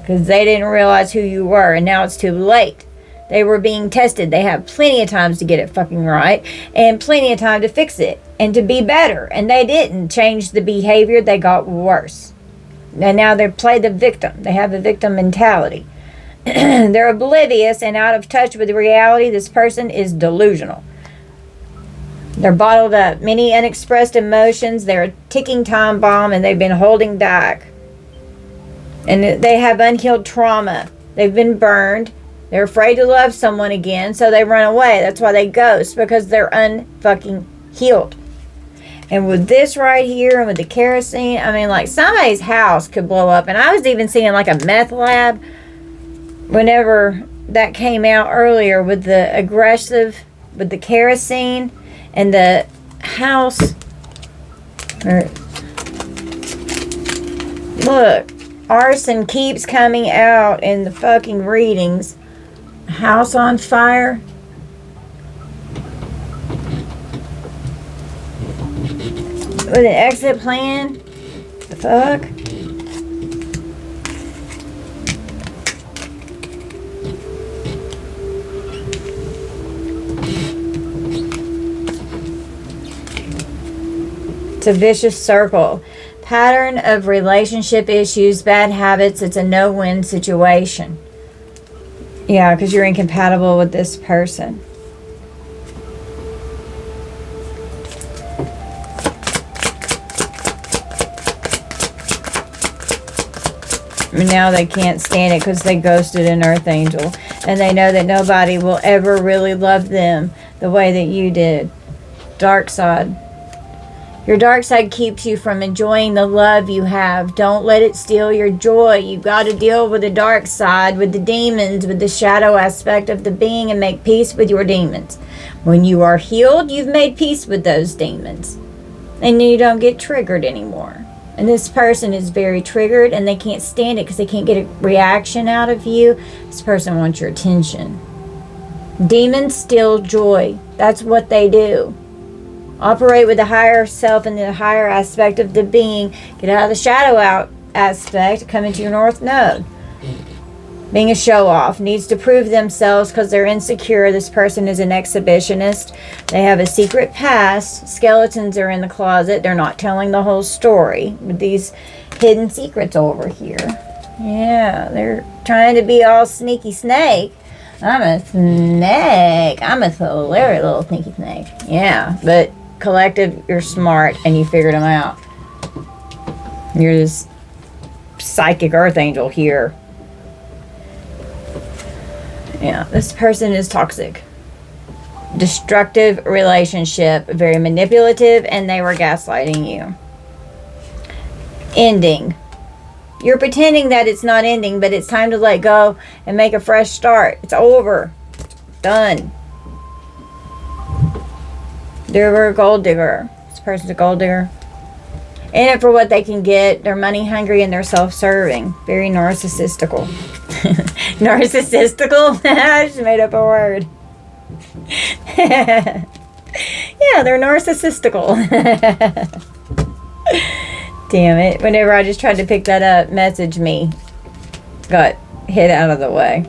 because they didn't realize who you were, and now it's too late. They were being tested. They have plenty of times to get it fucking right and plenty of time to fix it and to be better. And they didn't change the behavior. They got worse. And now they play the victim. They have a victim mentality. They're oblivious and out of touch with reality. This person is delusional. They're bottled up. Many unexpressed emotions. They're a ticking time bomb and they've been holding back. And they have unhealed trauma. They've been burned. They're afraid to love someone again, so they run away. That's why they ghost, because they're unfucking healed. And with this right here and with the kerosene, I mean, like, somebody's house could blow up. And I was even seeing like a meth lab whenever that came out earlier with the aggressive, with the kerosene and the house. Look, arson keeps coming out in the fucking readings. House on fire. With an exit plan? The fuck? It's a vicious circle. Pattern of relationship issues, bad habits. It's a no-win situation. Yeah, because you're incompatible with this person. Now they can't stand it because they ghosted an earth angel. And they know that nobody will ever really love them the way that you did. Dark side. Your dark side keeps you from enjoying the love you have. Don't let it steal your joy. You've got to deal with the dark side, with the demons, with the shadow aspect of the being, and make peace with your demons. When you are healed, you've made peace with those demons. And you don't get triggered anymore. And this person is very triggered and they can't stand it because they can't get a reaction out of you. This person wants your attention. Demons steal joy. That's what they do. Operate with the higher self and the higher aspect of the being. Get out of the shadow aspect. Come into your north node. Being a show-off. Needs to prove themselves because they're insecure. This person is an exhibitionist. They have a secret past. Skeletons are in the closet. They're not telling the whole story. With these hidden secrets over here. Yeah, they're trying to be all sneaky snake. I'm a snake. I'm a hilarious little sneaky snake. Yeah, but collective, you're smart and you figured them out. You're this psychic earth angel here. Yeah, this person is toxic. Destructive relationship, very manipulative, and they were gaslighting you. Ending. You're pretending that it's not ending, but it's time to let go and make a fresh start. It's over. Done. They were a gold digger. This person's a gold digger. In it for what they can get. They're money hungry and they're self-serving. Very narcissistical. Narcissistical? I just made up a word. Yeah, they're narcissistical. Damn it. Whenever I just tried to pick that up, message me. Got hit out of the way.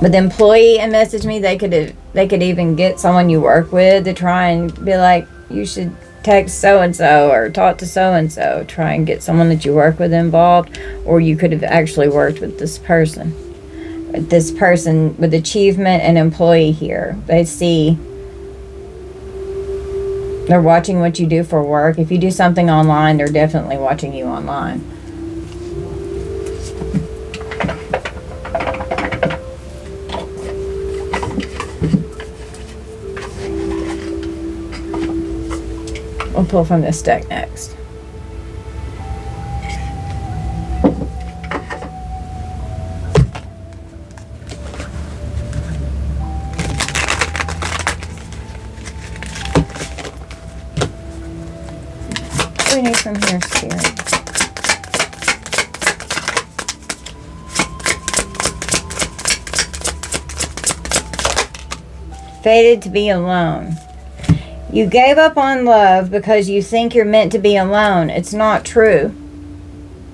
But the employee and message me, they could even get someone you work with to try and be like, you should text so-and-so or talk to so-and-so. Try and get someone that you work with involved. Or you could have actually worked with this person. This person with achievement and employee here. They see... They're watching what you do for work. If you do something online, they're definitely watching you online. We'll pull from this deck next. What do we need from here, Spirit? Fated to be alone. You gave up on love because you think you're meant to be alone. It's not true.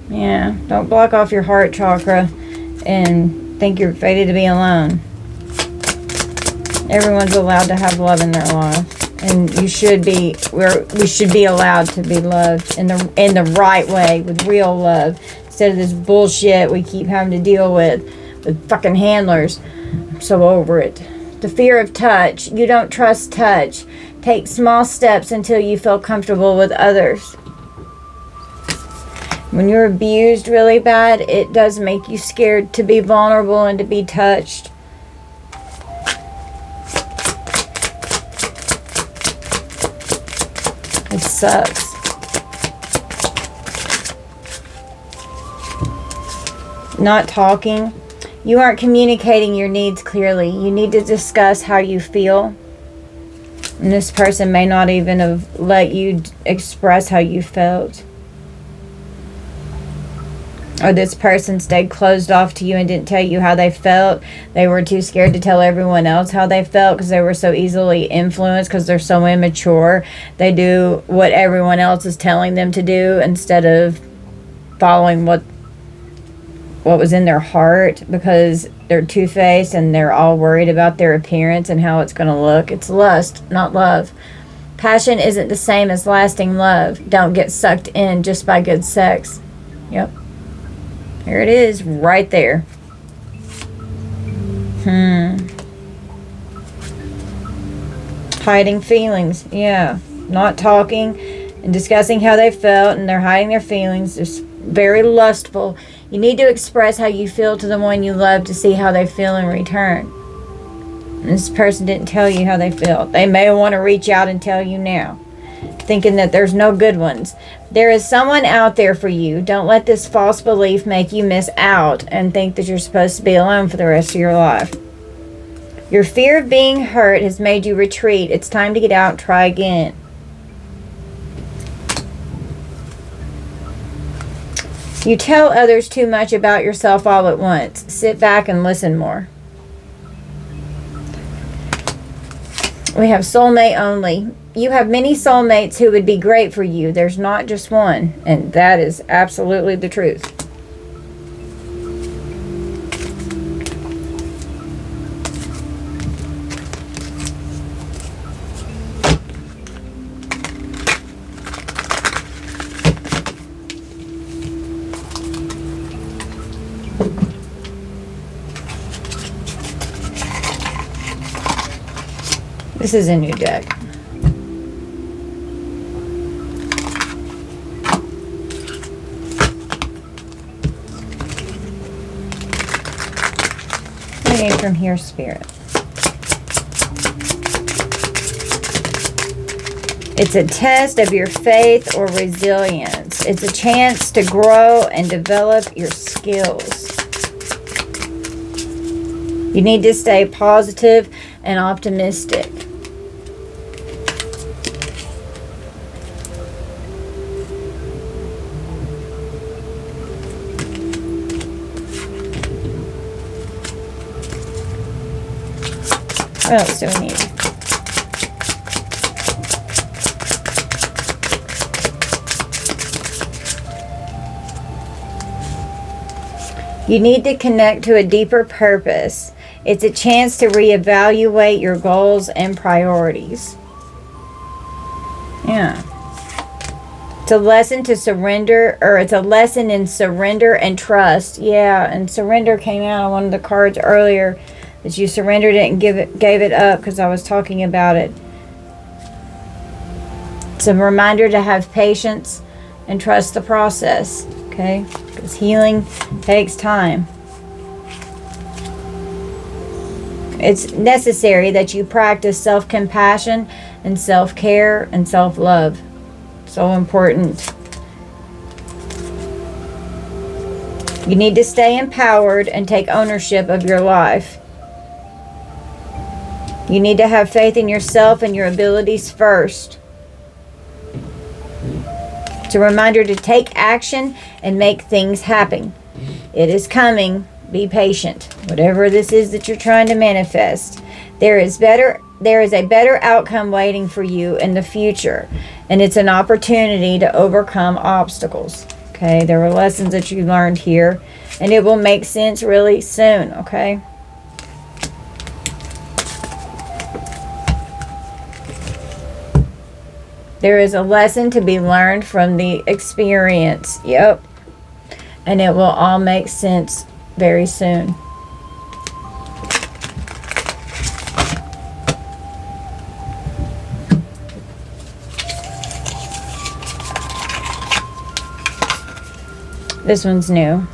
Yeah, don't block off your heart chakra and think you're fated to be alone. Everyone's allowed to have love in their life, and we should be allowed to be loved in the right way, with real love, instead of this bullshit we keep having to deal with fucking handlers. I'm so over it. The fear of touch. You don't trust touch. Take small steps until you feel comfortable with others. When you're abused really bad, it does make you scared to be vulnerable and to be touched. It sucks. Not talking. You aren't communicating your needs clearly. You need to discuss how you feel. And this person may not even have let you express how you felt. Or this person stayed closed off to you and didn't tell you how they felt. They were too scared to tell everyone else how they felt because they were so easily influenced, because they're so immature. They do what everyone else is telling them to do instead of following what was in their heart, because they're two-faced and they're all worried about their appearance and how it's going to look. It's lust, not love. Passion isn't the same as lasting love. Don't get sucked in just by good sex. Yep. Here it is, right there. Hiding feelings. Yeah. Not talking and discussing how they felt, and they're hiding their feelings. They're very lustful. You need to express how you feel to the one you love to see how they feel in return. And this person didn't tell you how they felt. They may want to reach out and tell you now, thinking that there's no good ones. There is someone out there for you. Don't let this false belief make you miss out and think that you're supposed to be alone for the rest of your life. Your fear of being hurt has made you retreat. It's time to get out and try again. You tell others too much about yourself all at once. Sit back and listen more. We have soulmate only. You have many soulmates who would be great for you. There's not just one, and that is absolutely the truth. This is a new deck. What do you need from here, Spirit? It's a test of your faith or resilience. It's a chance to grow and develop your skills. You need to stay positive and optimistic. What else do we need? You need to connect to a deeper purpose. It's a chance to reevaluate your goals and priorities. Yeah. It's a lesson to surrender, or it's a lesson in surrender and trust. Yeah, and surrender came out on one of the cards earlier. That you surrendered it and gave it up, because I was talking about it. It's a reminder to have patience and trust the process, okay? Because healing takes time. It's necessary that you practice self-compassion and self-care and self-love. So important. You need to stay empowered and take ownership of your life. You need to have faith in yourself and your abilities first. It's a reminder to take action and make things happen. It is coming. Be patient. Whatever this is that you're trying to manifest, there is a better outcome waiting for you in the future, and it's an opportunity to overcome obstacles. Okay, there were lessons that you learned here, and it will make sense really soon, okay? There is a lesson to be learned from the experience. Yep. And it will all make sense very soon. This one's new.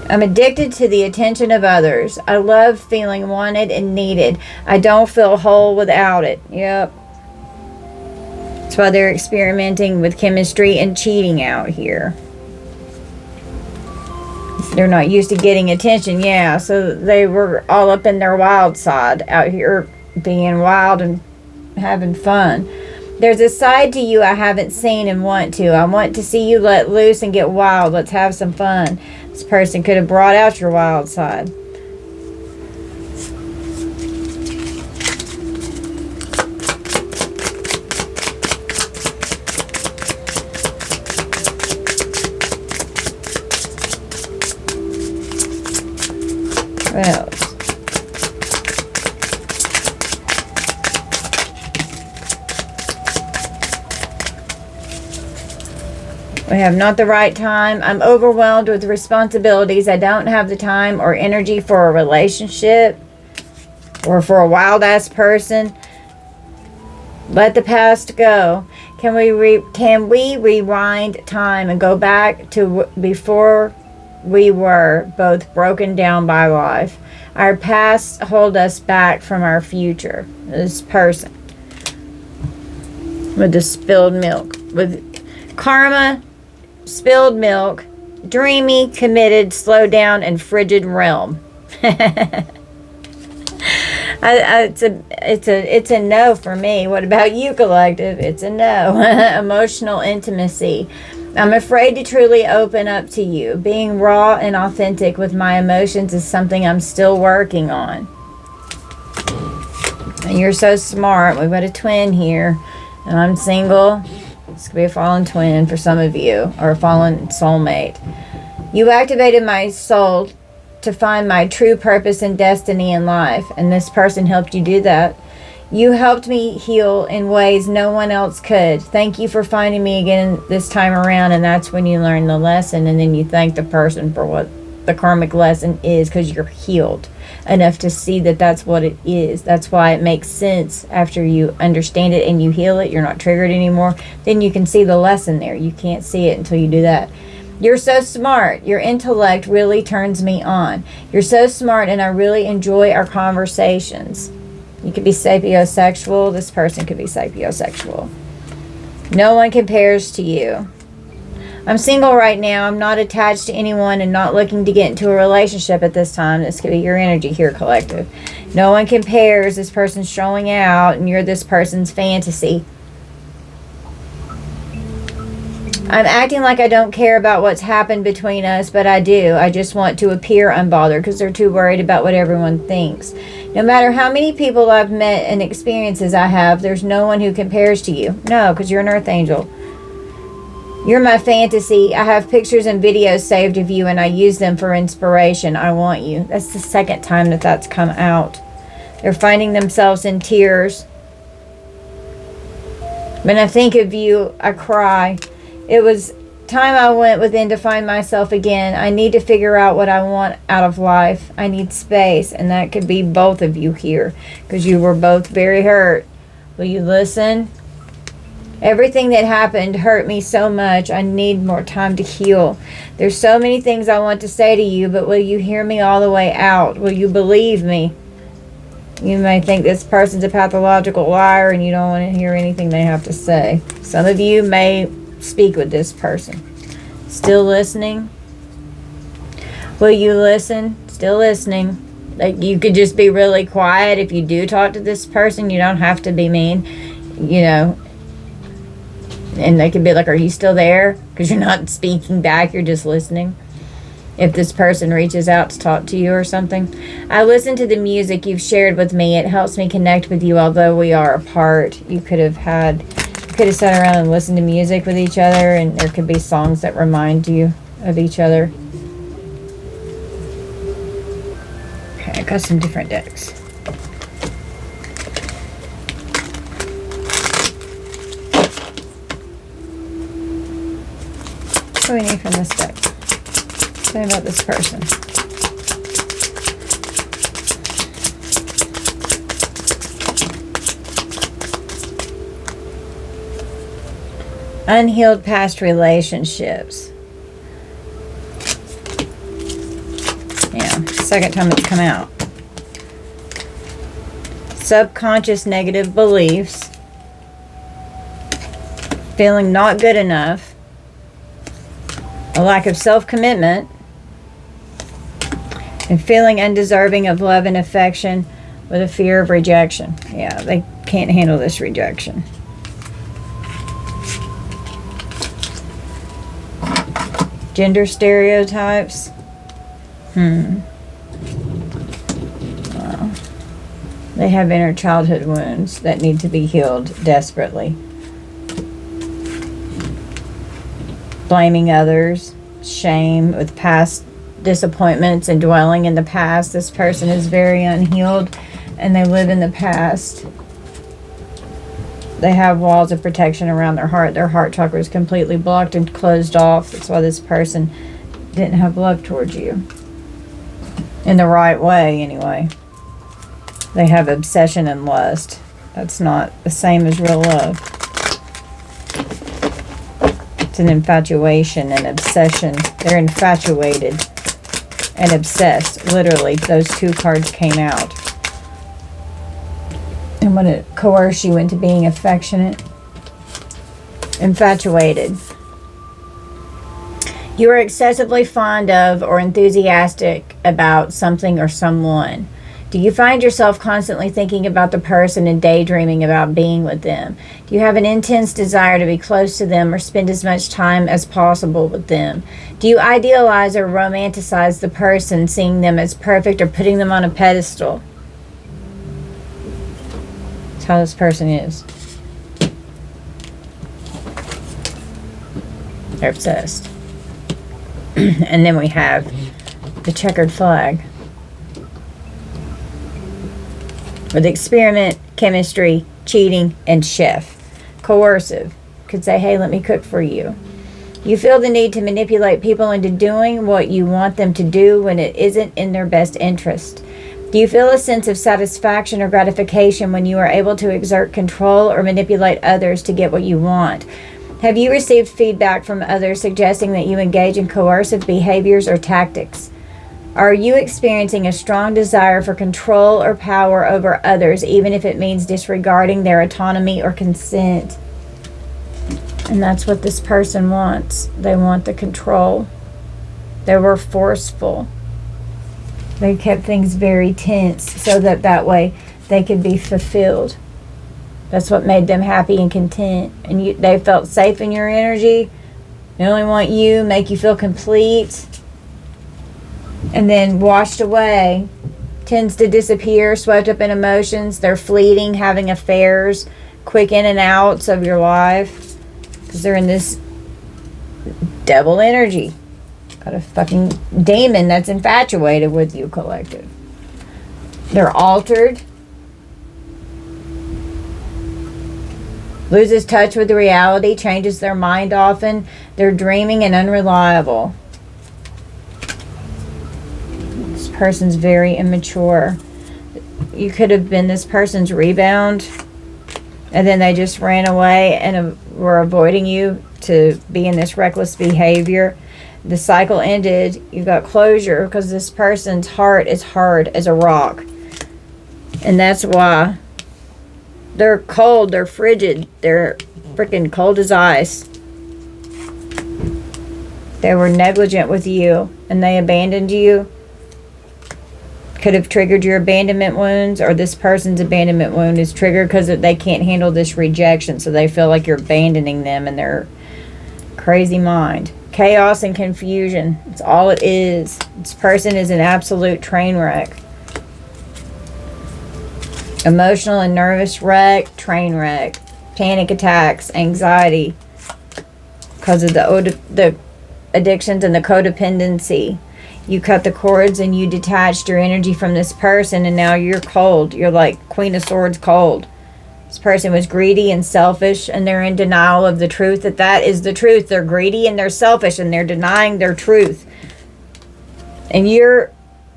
I'm addicted to the attention of others. I love feeling wanted and needed. I don't feel whole without it. Yep. That's why they're experimenting with chemistry and cheating out here. They're not used to getting attention. Yeah, so they were all up in their wild side out here being wild and having fun. There's a side to you I haven't seen and want to. I want to see you let loose and get wild. Let's have some fun. This person could have brought out your wild side. What else? We have not the right time. I'm overwhelmed with responsibilities. I don't have the time or energy for a relationship or for a wild-ass person. Let the past go. Can we rewind time and go back to before we were both broken down by life? Our past hold us back from our future. This person with the spilled milk, with karma, spilled milk, dreamy, committed, slow down, and frigid realm. It's a no for me. What about you, collective? It's a no. Emotional intimacy. I'm afraid to truly open up to you. Being raw and authentic with my emotions is something I'm still working on. And you're so smart. We've got a twin here, and I'm single. This could be a fallen twin for some of you, or a fallen soulmate. You activated my soul to find my true purpose and destiny in life, and this person helped you do that. You helped me heal in ways no one else could. Thank you for finding me again this time around, and that's when you learn the lesson, and then you thank the person for what the karmic lesson is, because you're healed enough to see that that's what it is. That's why it makes sense after you understand it and you heal it. You're not triggered anymore. Then you can see the lesson there. You can't see it until you do that. You're so smart. Your intellect really turns me on. You're so smart, and I really enjoy our conversations. You could be sapiosexual. This person could be sapiosexual. No one compares to you. I'm single right now. I'm not attached to anyone and not looking to get into a relationship at this time. This could be your energy here, collective. No one compares. This person's showing out, and you're this person's fantasy. I'm acting like I don't care about what's happened between us, but I do. I just want to appear unbothered because they're too worried about what everyone thinks. No matter how many people I've met and experiences I have, there's no one who compares to you. No, because you're an earth angel. You're my fantasy. I have pictures and videos saved of you, and I use them for inspiration. I want you. That's the second time that that's come out. They're finding themselves in tears. When I think of you, I cry. It was time I went within to find myself again. I need to figure out what I want out of life. I need space, and that could be both of you here, because you were both very hurt. Will you listen? Everything that happened hurt me so much. I need more time to heal. There's so many things I want to say to you, but will you hear me all the way out? Will you believe me? You may think this person's a pathological liar and you don't want to hear anything they have to say. Some of you may speak with this person. Still listening? Will you listen? Still listening. Like, you could just be really quiet if you do talk to this person. You don't have to be mean, you know. And they could be like, are you still there? Because you're not speaking back, you're just listening. if this person reaches out to talk to you or something. I listen to the music you've shared with me. It helps me connect with you, although we are apart. You could have sat around and listened to music with each other, and there could be songs that remind you of each other. Okay, I got some different decks. What do we need from this deck? Tell me about this person. Unhealed past relationships. Yeah, second time it's come out. Subconscious negative beliefs. Feeling not good enough. A lack of self-commitment. And feeling undeserving of love and affection with a fear of rejection. Yeah, they can't handle this rejection. Gender stereotypes. Wow. They have inner childhood wounds that need to be healed desperately. Blaming others. Shame with past disappointments and dwelling in the past. This person is very unhealed and they live in the past. They have walls of protection around their heart. Their heart chakra is completely blocked and closed off. That's why this person didn't have love towards you. In the right way, anyway. They have obsession and lust. That's not the same as real love. It's an infatuation and obsession. They're infatuated and obsessed. Literally, those two cards came out. And when it coerced you into being affectionate, infatuated. You are excessively fond of or enthusiastic about something or someone. Do you find yourself constantly thinking about the person and daydreaming about being with them? Do you have an intense desire to be close to them or spend as much time as possible with them? Do you idealize or romanticize the person, seeing them as perfect or putting them on a pedestal? That's how this person is. They're obsessed. And then we have the checkered flag. With experiment, chemistry, cheating, and chef. Coercive. Could say, hey, let me cook for you. You feel the need to manipulate people into doing what you want them to do when it isn't in their best interest. Do you feel a sense of satisfaction or gratification when you are able to exert control or manipulate others to get what you want? Have you received feedback from others suggesting that you engage in coercive behaviors or tactics? Are you experiencing a strong desire for control or power over others, even if it means disregarding their autonomy or consent? And that's what this person wants. They want the control. They were forceful. They kept things very tense so that way they could be fulfilled. That's what made them happy and content. And they felt safe in your energy. They only want you, make you feel complete. And then washed away. Tends to disappear, swept up in emotions. They're fleeting, having affairs, quick in and outs of your life. Because they're in this devil energy. Got a fucking demon that's infatuated with you, collective. They're altered. Loses touch with the reality, changes their mind often. They're dreaming and unreliable. This person's very immature. You could have been this person's rebound, and then they just ran away and were avoiding you to be in this reckless behavior. The cycle ended. You got closure because this person's heart is hard as a rock. And that's why they're cold, they're frigid, they're freaking cold as ice. They were negligent with you and they abandoned you. Could have triggered your abandonment wounds, or this person's abandonment wound is triggered because they can't handle this rejection, so they feel like you're abandoning them in their crazy mind. Chaos and confusion. It's all it is. This person is an absolute train wreck. Emotional and nervous wreck, train wreck. Panic attacks, anxiety. Because of the addictions and the codependency. You cut the cords and you detached your energy from this person, and now you're cold. You're like Queen of Swords cold. This person was greedy and selfish, and they're in denial of the truth that is the truth. They're greedy and they're selfish, and they're denying their truth. And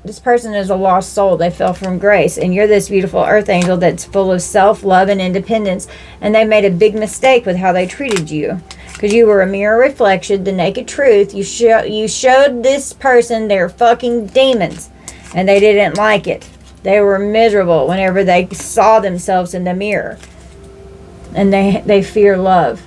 this person is a lost soul. They fell from grace, and you're this beautiful earth angel that's full of self-love and independence, and they made a big mistake with how they treated you. Because you were a mirror reflection, the naked truth. You showed this person their fucking demons. And they didn't like it. They were miserable whenever they saw themselves in the mirror. And they fear love.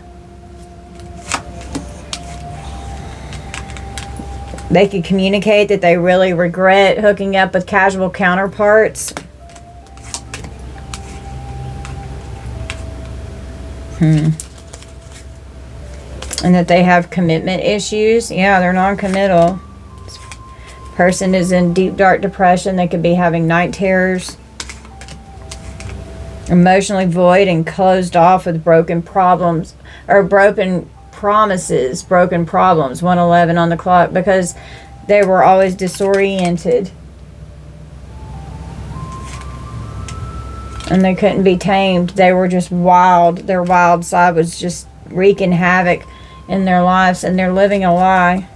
They could communicate that they really regret hooking up with casual counterparts. And that they have commitment issues. Yeah, they're non-committal. This person is in deep, dark depression. They could be having night terrors. Emotionally void and closed off with broken problems. Or broken promises. Broken problems. 1:11 on the clock. Because they were always disoriented. And they couldn't be tamed. They were just wild. Their wild side was just wreaking havoc in their lives, and they're living a lie.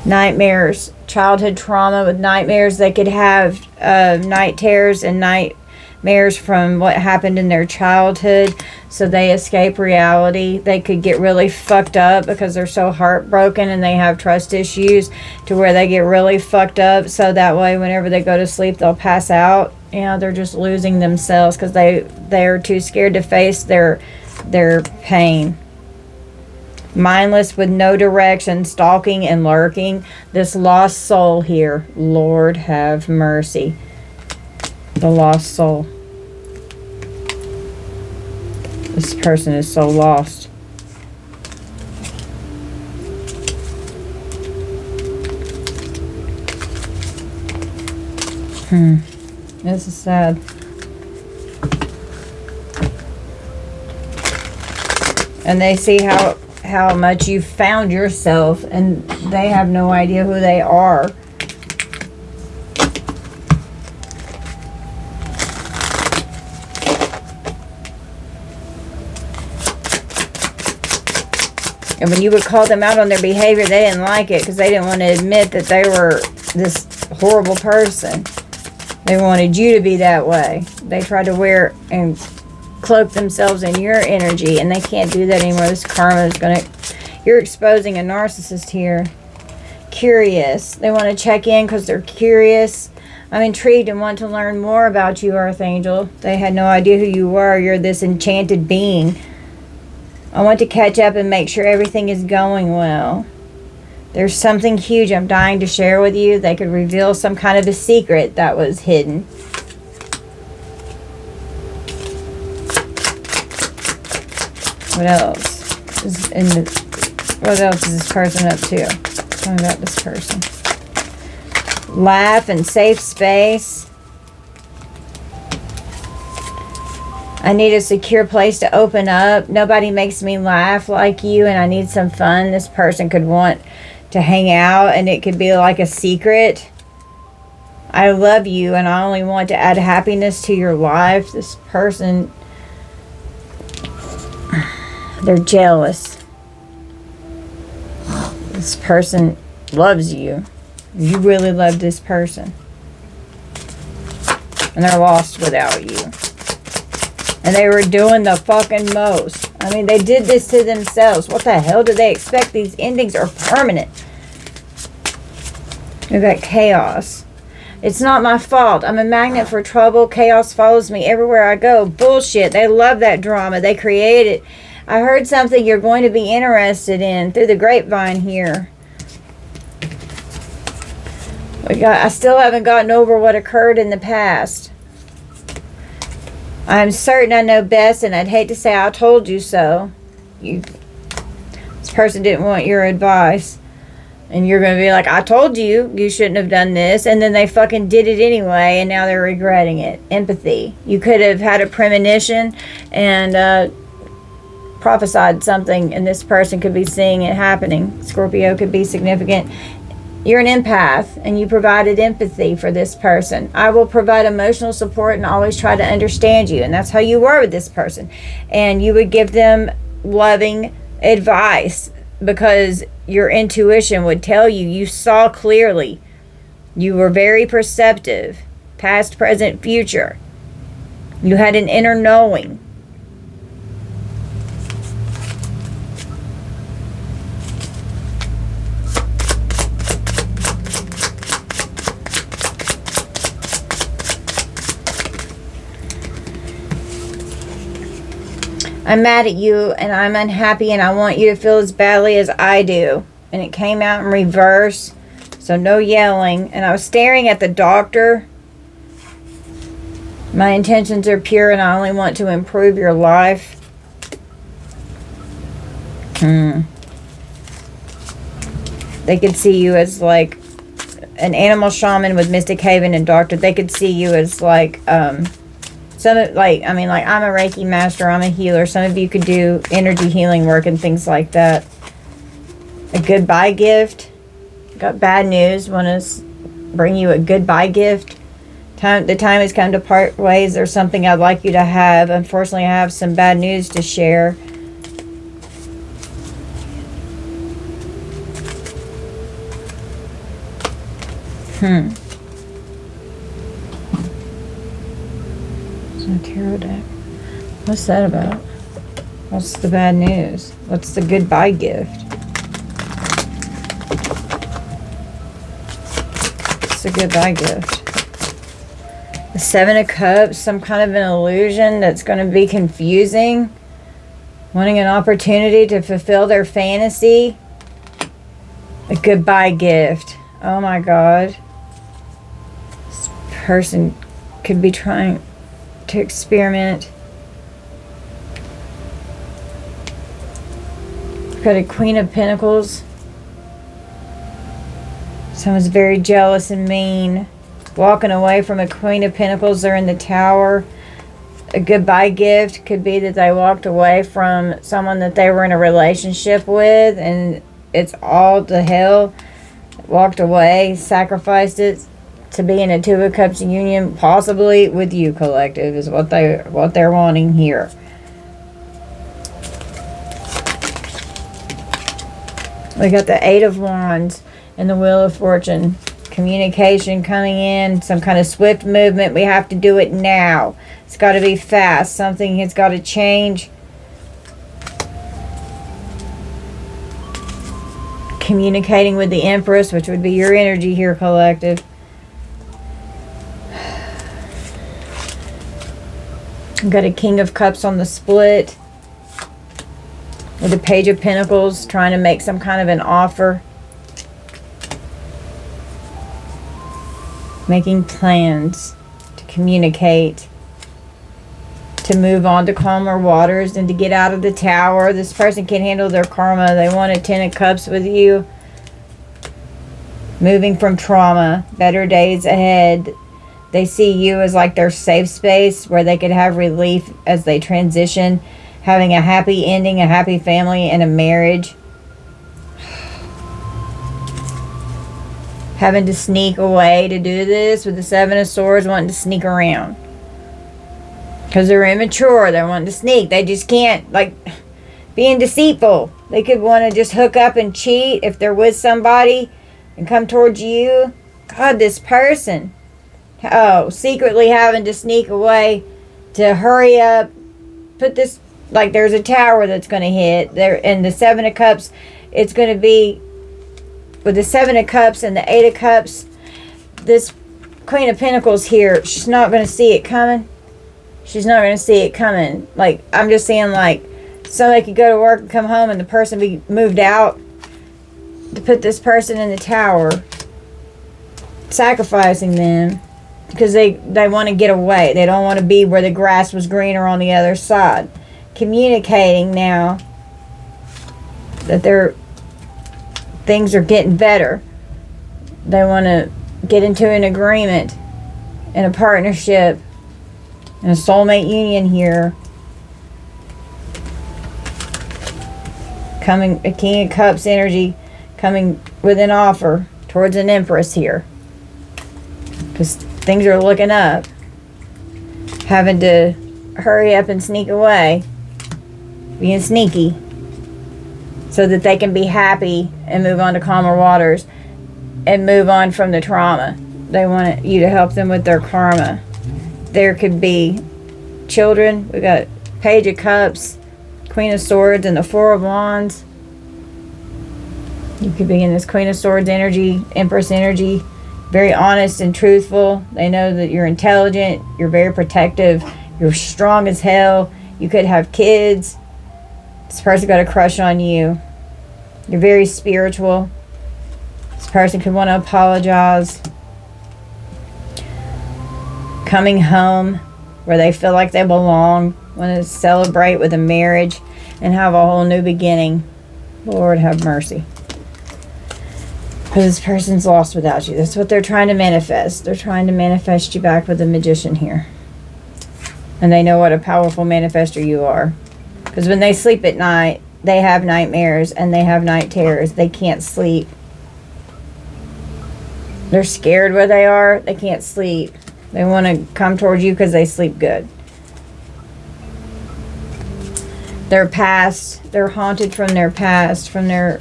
Nightmares, childhood trauma with nightmares. They could have night terrors and nightmares from what happened in their childhood, so they escape reality. They could get really fucked up because they're so heartbroken, and they have trust issues to where they get really fucked up, so that way whenever they go to sleep they'll pass out. They're just losing themselves because they're too scared to face their pain. Mindless with no direction, stalking and lurking. This lost soul here. Lord have mercy. The lost soul. This person is so lost. This is sad. And they see how much you've found yourself, and they have no idea who they are. And when you would call them out on their behavior, they didn't like it because they didn't want to admit that they were this horrible person. They wanted you to be that way. They tried to wear and cloak themselves in your energy, and they can't do that anymore. This karma is gonna... You're exposing a narcissist here. Curious. They want to check in because they're curious. I'm intrigued and want to learn more about you, Earth Angel. They had no idea who you were. You're this enchanted being. I want to catch up and make sure everything is going well. There's something huge I'm dying to share with you. They could reveal some kind of a secret that was hidden. What else? What else is this person up to? Tell me about this person. Laugh and safe space. I need a secure place to open up. Nobody makes me laugh like you, and I need some fun. This person could want to hang out, and it could be like a secret. I love you, and I only want to add happiness to your life. This person... They're jealous. This person loves you. You really love this person. And they're lost without you. And they were doing the fucking most. I mean, they did this to themselves. What the hell do they expect? These endings are permanent. We've got chaos. It's not my fault. I'm a magnet for trouble. Chaos follows me everywhere I go. Bullshit. They love that drama. They create it. I heard something you're going to be interested in through the grapevine here. I still haven't gotten over what occurred in the past. I'm certain I know best, and I'd hate to say I told you so. This person didn't want your advice. And you're going to be like, I told you, you shouldn't have done this. And then they fucking did it anyway, and now they're regretting it. Empathy. You could have had a premonition and prophesied something, and this person could be seeing it happening. Scorpio could be significant. You're an empath, and you provided empathy for this person. I will provide emotional support and always try to understand you. And that's how you were with this person. And you would give them loving advice because your intuition would tell you. You saw clearly. You were very perceptive. Past, present, future. You had an inner knowing. I'm mad at you and I'm unhappy and I want you to feel as badly as I do. And it came out in reverse. So no yelling. And I was staring at the doctor. My intentions are pure and I only want to improve your life. They could see you as like an animal shaman with Mystic Haven and doctor. They could see you as like I'm a Reiki master, I'm a healer. Some of you could do energy healing work and things like that. A goodbye gift. Got bad news. Want to bring you a goodbye gift. The time has come to part ways. There's something I'd like you to have. Unfortunately, I have some bad news to share. A tarot deck. What's that about? What's the bad news? What's the goodbye gift? What's the goodbye gift? The Seven of Cups, some kind of an illusion that's going to be confusing. Wanting an opportunity to fulfill their fantasy. A goodbye gift. Oh my God. This person could be trying to experiment. We've got a Queen of Pentacles. Someone's very jealous and mean. Walking away from a Queen of Pentacles. They're in the Tower. A goodbye gift could be that they walked away from someone that they were in a relationship with and it's all to hell. Walked away, sacrificed it to be in a Two of Cups union, possibly with you, collective, is what they're wanting here. We got the Eight of Wands and the Wheel of Fortune. Communication coming in, some kind of swift movement. We have to do it now. It's got to be fast. Something has got to change. Communicating with the Empress, which would be your energy here, collective. We've got a King of Cups on the split. With a Page of Pentacles, trying to make some kind of an offer. Making plans to communicate. To move on to calmer waters and to get out of the Tower. This person can handle their karma. They want a Ten of Cups with you. Moving from trauma. Better days ahead. They see you as like their safe space where they could have relief as they transition. Having a happy ending, a happy family, and a marriage. Having to sneak away to do this with the Seven of Swords, wanting to sneak around. Because they're immature, they're wanting to sneak. They just can't, like, being deceitful. They could want to just hook up and cheat if they're with somebody and come towards you. God, this person. Oh, secretly having to sneak away to hurry up. Put this, like there's a tower that's going to hit. There, and the Seven of Cups, it's going to be, with the Seven of Cups and the Eight of Cups, this Queen of Pentacles here, she's not going to see it coming. She's not going to see it coming. Like, I'm just saying, like, somebody could go to work and come home and the person be moved out to put this person in the Tower, sacrificing them because they want to get away. They don't want to be where the grass was greener on the other side. Communicating now. that things are getting better. They want to get into an agreement and a partnership and a soulmate union here. Coming, a King of Cups energy coming with an offer towards an Empress here. Because things are looking up. Having to hurry up and sneak away. Being sneaky. So that they can be happy and move on to calmer waters. And move on from the trauma. They want you to help them with their karma. There could be children. We got Page of Cups, Queen of Swords, and the Four of Wands. You could be in this Queen of Swords energy, Empress energy. Very honest and truthful. They know that you're intelligent. You're very protective. You're strong as hell. You could have kids. This person got a crush on you. You're very spiritual. This person could want to apologize. Coming home where they feel like they belong. Want to celebrate with a marriage and have a whole new beginning. Lord have mercy. Because this person's lost without you. That's what they're trying to manifest. They're trying to manifest you back with the Magician here. And they know what a powerful manifester you are. Because when they sleep at night, they have nightmares and they have night terrors. They can't sleep. They're scared where they are. They can't sleep. They want to come towards you because they sleep good. Their past, they're haunted from their past, from their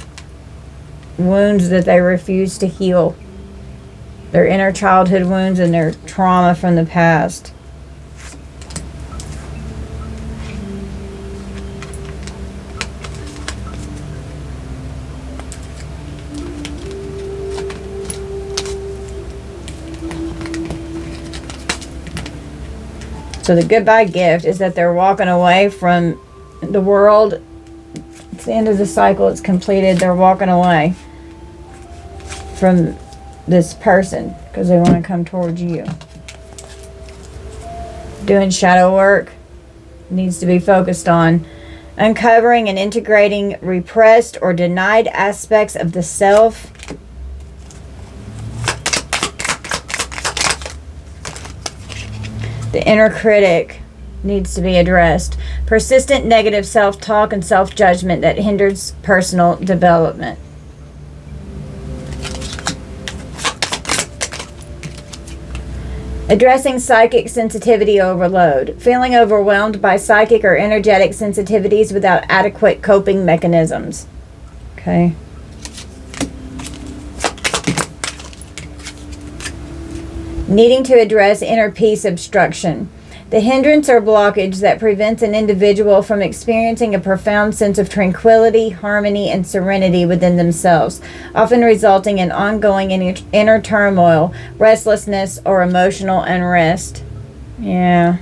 wounds that they refuse to heal. Their inner childhood wounds and their trauma from the past. So the goodbye gift is that they're walking away from the world. It's the end of the cycle. It's completed. They're walking away from this person because they want to come towards you. Doing shadow work needs to be focused on uncovering and integrating repressed or denied aspects of the self. The inner critic needs to be addressed. Persistent negative self-talk and self-judgment that hinders personal development. Addressing psychic sensitivity overload. Feeling overwhelmed by psychic or energetic sensitivities without adequate coping mechanisms. Okay. Needing to address inner peace obstruction. The hindrance or blockage that prevents an individual from experiencing a profound sense of tranquility, harmony, and serenity within themselves, often resulting in ongoing inner turmoil, restlessness, or emotional unrest. Yeah.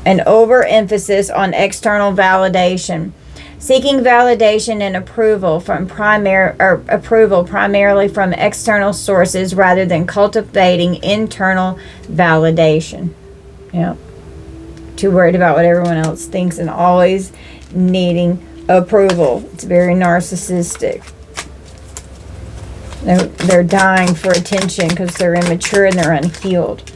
An overemphasis on external validation. Seeking validation and approval primarily from external sources rather than cultivating internal validation. Yeah. Too worried about what everyone else thinks and always needing approval. It's very narcissistic. They're dying for attention because they're immature and they're unhealed.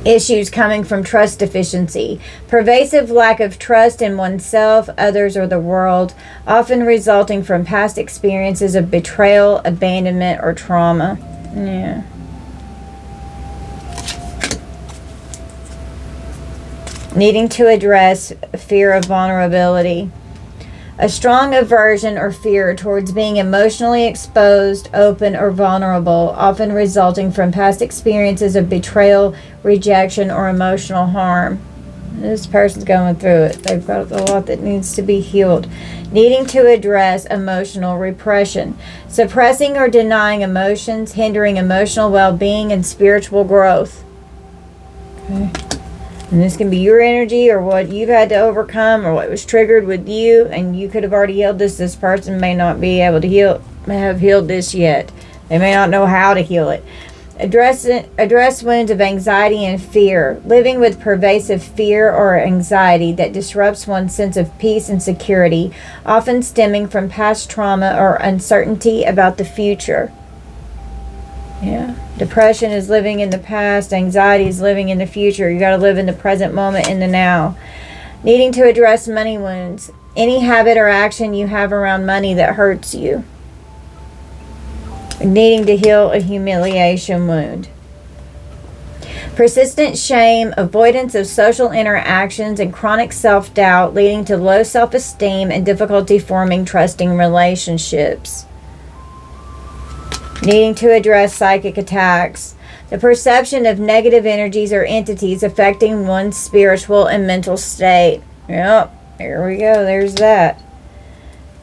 Issues coming from trust deficiency. Pervasive lack of trust in oneself, others, or the world, often resulting from past experiences of betrayal, abandonment, or trauma. Yeah. Needing to address fear of vulnerability. A strong aversion or fear towards being emotionally exposed, open, or vulnerable, often resulting from past experiences of betrayal, rejection, or emotional harm. This person's going through it. They've got a lot that needs to be healed. Needing to address emotional repression. Suppressing or denying emotions, hindering emotional well-being and spiritual growth. Okay. And this can be your energy or what you've had to overcome or what was triggered with you, and you could have already healed this. This person may not be able to have healed this yet. They may not know how to heal it. Address wounds of anxiety and fear. Living with pervasive fear or anxiety that disrupts one's sense of peace and security, often stemming from past trauma or uncertainty about the future. Yeah. Depression is living in the past. Anxiety is living in the future. You got to live in the present moment, in the now. Needing to address money wounds. Any habit or action you have around money that hurts you. Needing to heal a humiliation wound. Persistent shame, avoidance of social interactions, and chronic self-doubt leading to low self-esteem and difficulty forming trusting relationships. Needing to address psychic attacks. The perception of negative energies or entities affecting one's spiritual and mental state. Yep, here we go, there's that.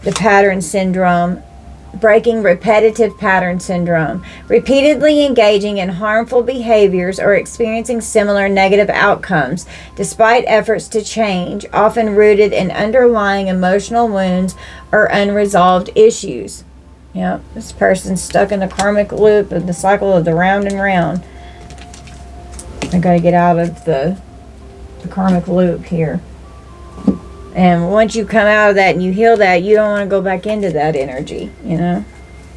The pattern syndrome. Breaking repetitive pattern syndrome. Repeatedly engaging in harmful behaviors or experiencing similar negative outcomes despite efforts to change, often rooted in underlying emotional wounds or unresolved issues. Yep, this person's stuck in the karmic loop of the cycle of the round and round. I gotta get out of the karmic loop here. And once you come out of that and you heal that, you don't want to go back into that energy, you know.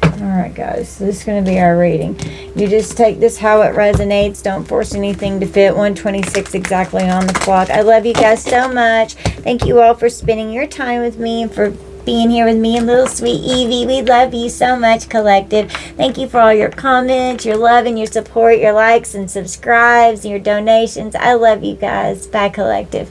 Alright guys, so this is going to be our reading. You just take this how it resonates. Don't force anything to fit. 1:26 exactly on the clock. I love you guys so much. Thank you all for spending your time with me and for being here with me and little sweet Evie. We love you so much, Collective. Thank you for all your comments, your love and your support, your likes and subscribes, and your donations. I love you guys. Bye, Collective.